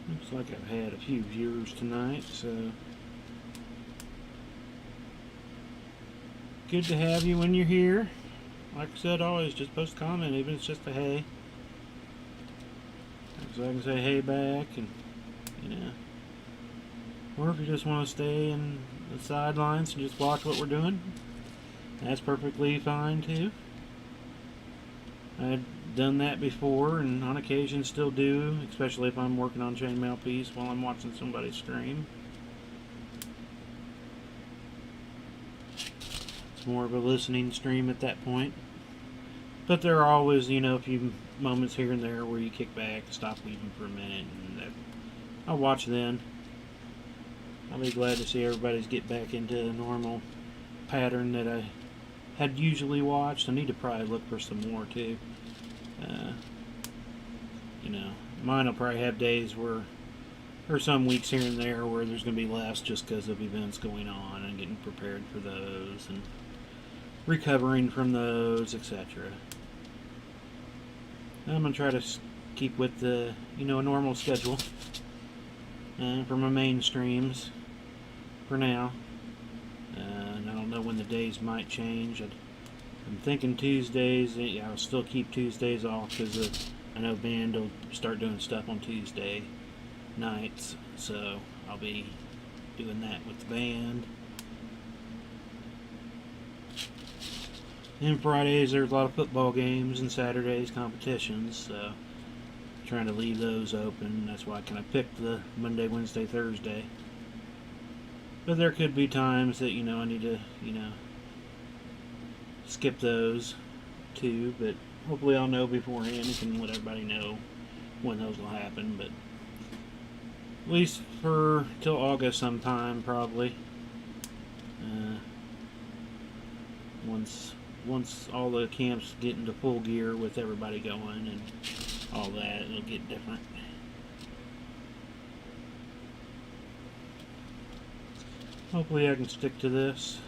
Looks like I've had a few viewers tonight, so good to have you when you're here. Like I said, always just post a comment, even if it's just a hey, so I can say hey back, and or if you just want to stay in the sidelines and just watch what we're doing, that's perfectly fine too. I've done that before, and on occasion still do, especially if I'm working on chainmail piece while I'm watching somebody stream. It's more of a listening stream at that point. But there are always, a few moments here and there where you kick back, stop weaving for a minute, and I'll watch then. I'll be glad to see everybody's get back into a normal pattern that I had usually watched. I need to probably look for some more too. You know, mine will probably have days where, or some weeks here and there, where there's going to be less just because of events going on and getting prepared for those and recovering from those, etc. I'm going to try to keep with the, a normal schedule for my main streams for now. And I don't know when the days might change. I'm thinking Tuesdays. I'll still keep Tuesdays off because I know band will start doing stuff on Tuesday nights, so I'll be doing that with the band. And Fridays there's a lot of football games, and Saturdays competitions, so I'm trying to leave those open. That's why I kind of picked the Monday, Wednesday, Thursday. But there could be times that I need to skip those too, but hopefully I'll know beforehand and can let everybody know when those will happen. But at least for till August sometime, probably. Once all the camps get into full gear with everybody going and all that, it'll get different. Hopefully I can stick to this,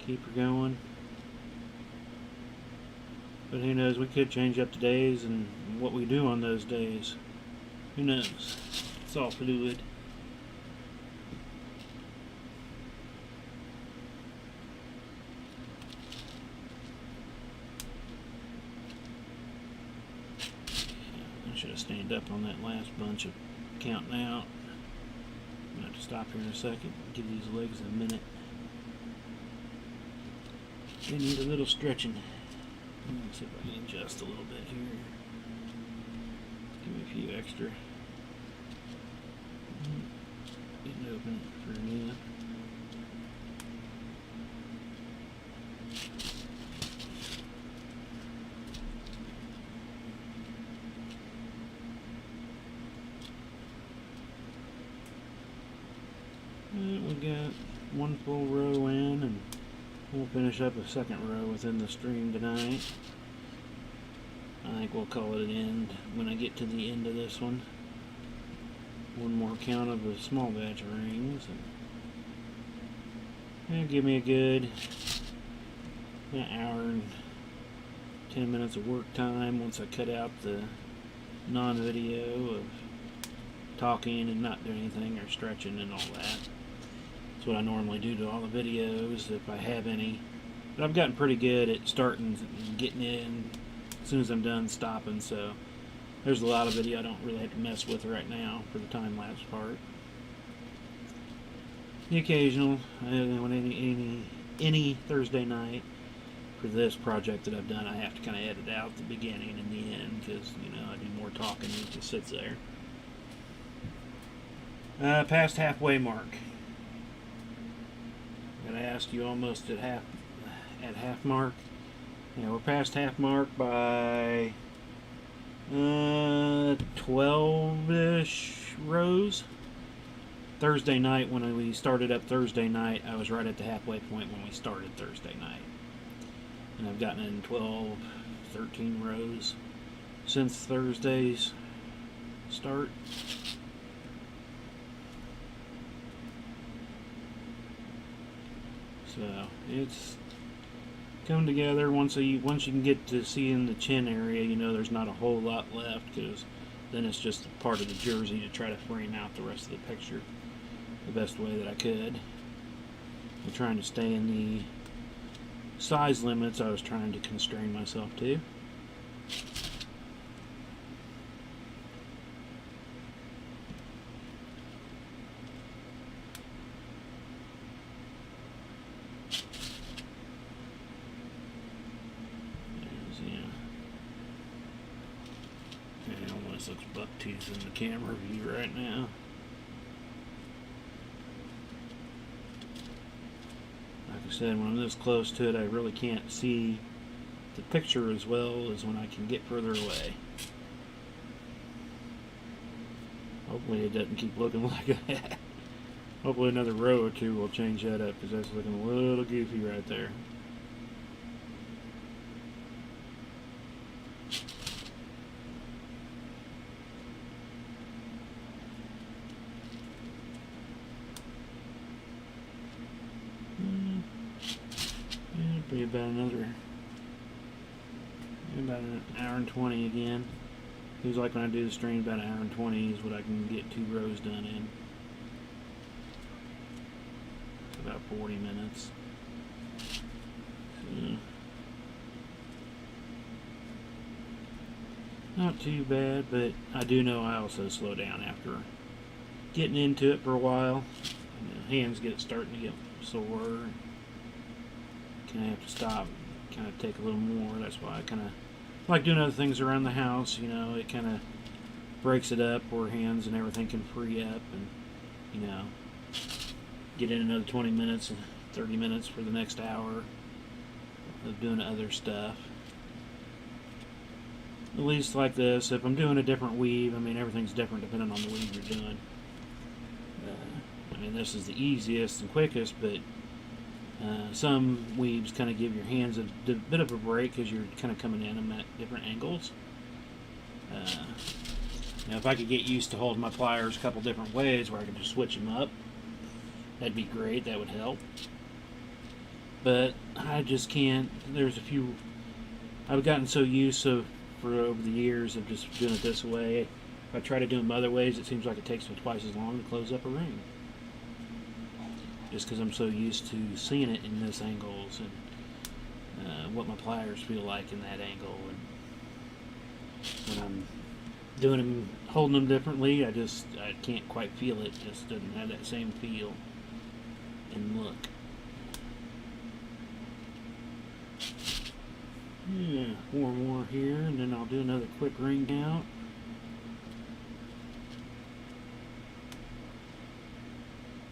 keep her going. But who knows, we could change up the days and what we do on those days. Who knows? It's all fluid. I should have stand up on that last bunch of counting out. I'm going to have to stop here in a second and give these legs a minute. They need a little stretching. Let's see if I can adjust a little bit here. Give me a few extra. Getting open for me. We got one full row in, and we'll finish up a second row within the stream tonight. I think we'll call it an end when I get to the end of this one. One more count of a small batch of rings, and that'll give me a good hour and 10 minutes of work time once I cut out the non-video of talking and not doing anything or stretching and all that. That's what I normally do to all the videos if I have any. But I've gotten pretty good at starting and getting in as soon as I'm done stopping, so there's a lot of video I don't really have to mess with right now for the time-lapse part. The occasional, when any Thursday night for this project that I've done, I have to kind of edit out the beginning and the end because, I do more talking than it just sits there. Past halfway mark. I asked you almost at half mark. Yeah, we're past half mark by 12-ish rows. Thursday night, when we started up Thursday night, I was right at the halfway point when we started Thursday night. And I've gotten in 12, 13 rows since Thursday's start. So it's come together. Once you can get to seeing the chin area, there's not a whole lot left, because then it's just part of the jersey to try to frame out the rest of the picture the best way that I could. I'm trying to stay in the size limits I was trying to constrain myself to. Looks buck-tooth in the camera view right now. Like I said, when I'm this close to it, I really can't see the picture as well as when I can get further away. Hopefully it doesn't keep looking like that. Hopefully another row or two will change that up, because that's looking a little goofy right there. Yeah, it'll be about an hour and 20 again. Seems like when I do the stream, about an hour and 20 is what I can get 2 rows done in. It's about 40 minutes. So, not too bad, but I do know I also slow down after getting into it for a while. Hands starting to get sore. Kind of have to stop, kind of take a little more. That's why I kind of like doing other things around the house. You know, it kind of breaks it up where hands and everything can free up, and you know, get in another 20 minutes, 30 minutes for the next hour of doing other stuff. At least like this, if I'm doing a different weave, I mean, everything's different depending on the weave you're doing. I mean, this is the easiest and quickest, but some weaves kind of give your hands a bit of a break because you're kind of coming in them at different angles. Now, if I could get used to holding my pliers a couple different ways where I could just switch them up, that'd be great. That would help. But I just can't. There's a few. I've gotten so used to for over the years of just doing it this way. If I try to do them other ways, it seems like it takes me twice as long to close up a ring. Just because I'm so used to seeing it in this angles and what my pliers feel like in that angle, and when I'm doing them, holding them differently, I can't quite feel it. Just doesn't have that same feel and look. Yeah, 4 more here, and then I'll do another quick ring count.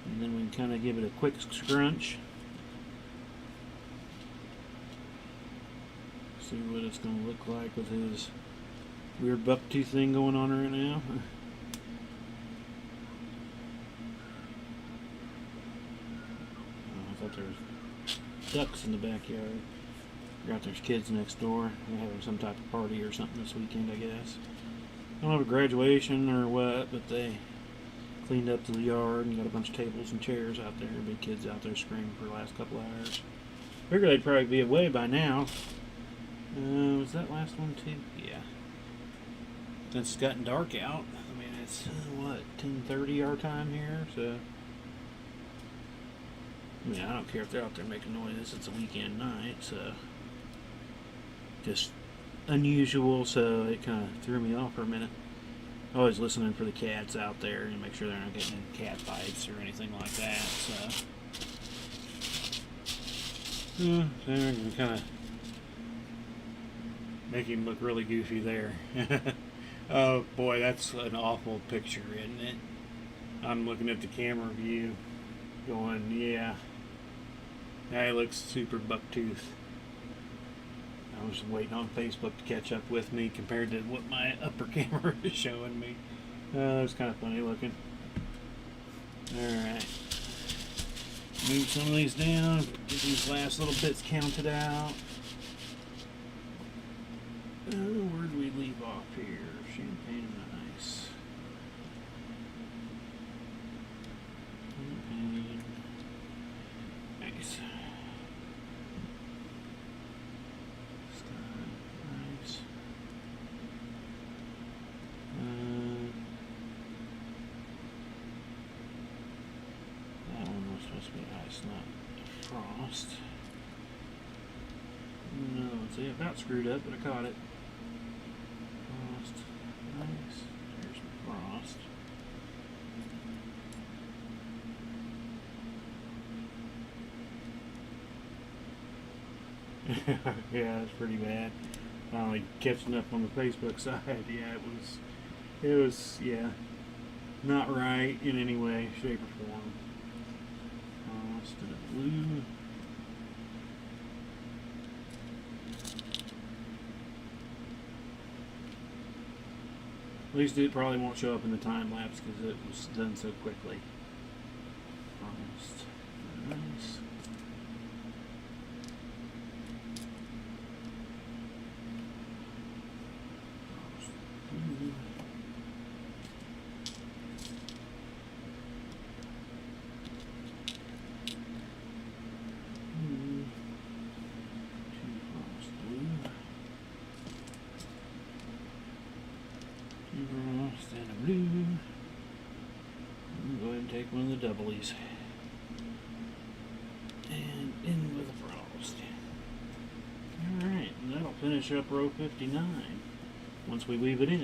And then we can kind of give it a quick scrunch. See what it's going to look like with his weird bucktooth thing going on right now. I thought there was ducks in the backyard. Forgot there's kids next door. They're having some type of party or something this weekend, I guess. I don't know if a graduation or what, but they cleaned up the yard and got a bunch of tables and chairs out there. Big kids out there screaming for the last couple hours. Figured they'd probably be away by now. Was that last one too? Yeah. Since it's gotten dark out, I mean, it's, what, 10:30 our time here, so. I mean, I don't care if they're out there making noise. It's a weekend night, so. Just unusual, so it kind of threw me off for a minute. Always listening for the cats out there and make sure they're not getting in cat fights or anything like that. So, I can kind of make him look really goofy there. Oh boy, that's an awful picture, isn't it? I'm looking at the camera view, going, yeah, that looks super bucktooth. I was waiting on Facebook to catch up with me compared to what my upper camera is showing me. That was kind of funny looking. Alright. Move some of these down. Get these last little bits counted out. Where do we leave off here? Champagne and ice. Champagne. Nice. That one was supposed to be ice, not frost. No, see, I got screwed up, but I caught it. Frost, ice. There's frost. Yeah, it's pretty bad. Finally catching up on the Facebook side. Yeah, it was, yeah, not right in any way, shape, or form. Instead of blue. At least it probably won't show up in the time lapse because it was done so quickly. Nice. Stand of blue. I'm going to take one of the doublies. And in with a frost. Alright, and that'll finish up row 59 once we weave it in.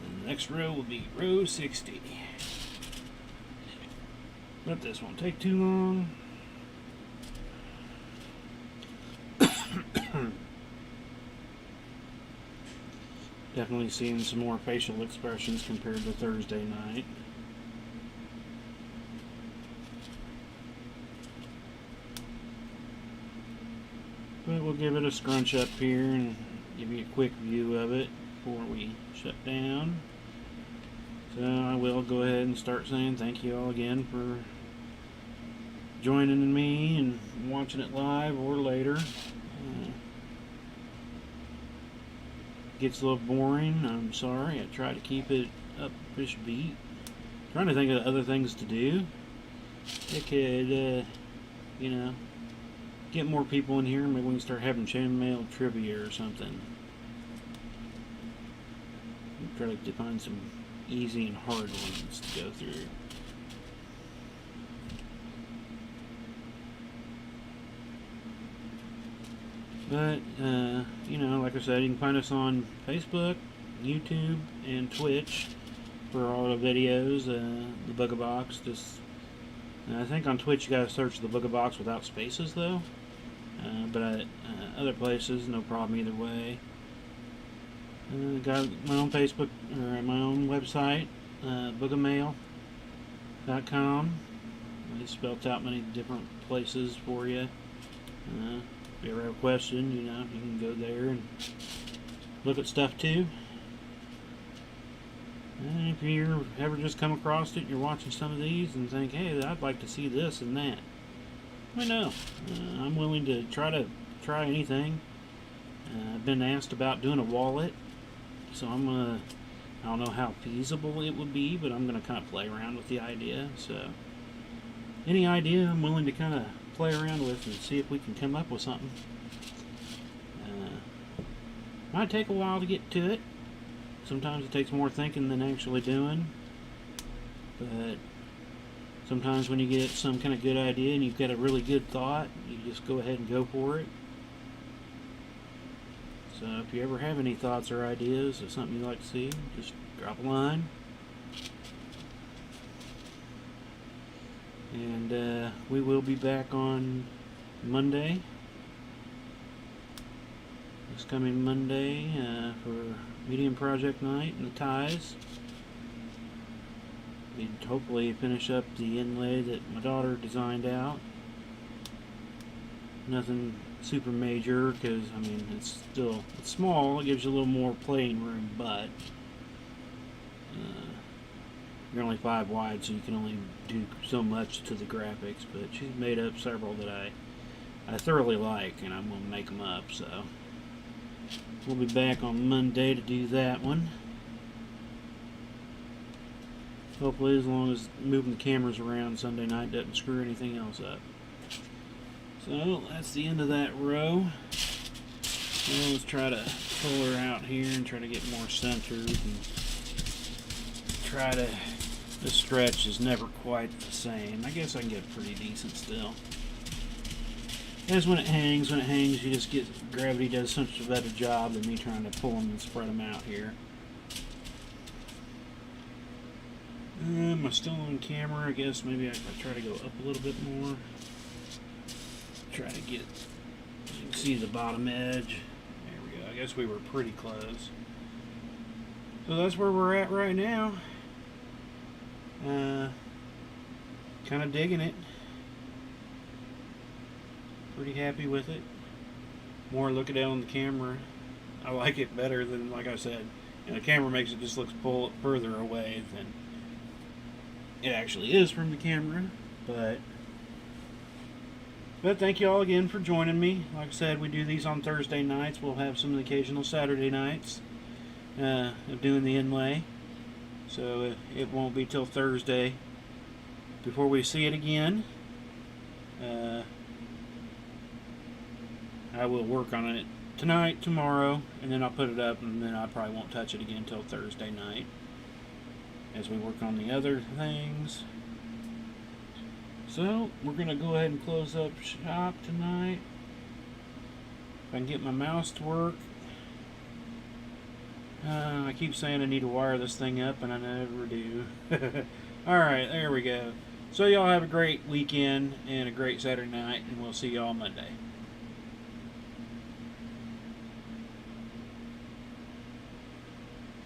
And the next row will be row 60. But this won't take too long. Definitely seeing some more facial expressions compared to Thursday night. But we'll give it a scrunch up here and give you a quick view of it before we shut down. So I will go ahead and start saying thank you all again for joining me and watching it live or later. Gets a little boring, I'm sorry. I try to keep it up-ish beat. Trying to think of other things to do. It could, you know, get more people in here. Maybe we can start having chainmail trivia or something. Try to find some easy and hard ones to go through. But, you know, like I said, you can find us on Facebook, YouTube, and Twitch for all the videos. The Booga Box. I think on Twitch you gotta search the Booga Box without spaces, though. But other places, no problem either way. Got my own Facebook, or my own website, boogamail.com. It's spelled out many different places for you. If you ever have a question, you know, you can go there and look at stuff too. And if you ever just come across it and you're watching some of these and think, hey, I'd like to see this and that, let me know. I'm willing to try anything. I've been asked about doing a wallet, so I don't know how feasible it would be, but I'm gonna kind of play around with the idea. So any idea I'm willing to kind of play around with and see if we can come up with something. Might take a while to get to it. Sometimes it takes more thinking than actually doing. But sometimes when you get some kind of good idea and you've got a really good thought, you just go ahead and go for it. So if you ever have any thoughts or ideas of something you'd like to see, just drop a line. And we will be back on Monday, this coming Monday, for medium project night and the ties. We'd hopefully finish up the inlay that my daughter designed out. Nothing super major, because I mean it's small. It gives you a little more playing room, but you're only 5 wide, so you can only do so much to the graphics. But she's made up several that I thoroughly like, and I'm going to make them up. So we'll be back on Monday to do that one. Hopefully, as long as moving the cameras around Sunday night doesn't screw anything else up. So that's the end of that row. Now let's try to pull her out here and try to get more centered and try to. The stretch is never quite the same. I guess I can get pretty decent still. As when it hangs, you just get, gravity does such a better job than me trying to pull them and spread them out here. Am I still on camera? I guess maybe I try to go up a little bit more. Try to get, you can see the bottom edge. There we go. I guess we were pretty close. So that's where we're at right now. Kind of digging it. Pretty happy with it. More look at it on the camera, I like it better than, like I said, the camera makes it just look further away than it actually is from the camera. But thank you all again for joining me. Like I said, we do these on Thursday nights. We'll have some occasional Saturday nights of doing the inlay. So it won't be till Thursday before we see it again. I will work on it tonight, tomorrow, and then I'll put it up, and then I probably won't touch it again until Thursday night as we work on the other things. So we're going to go ahead and close up shop tonight. If I can get my mouse to work. I keep saying I need to wire this thing up, and I never do. Alright, there we go. So y'all have a great weekend and a great Saturday night, and we'll see y'all Monday.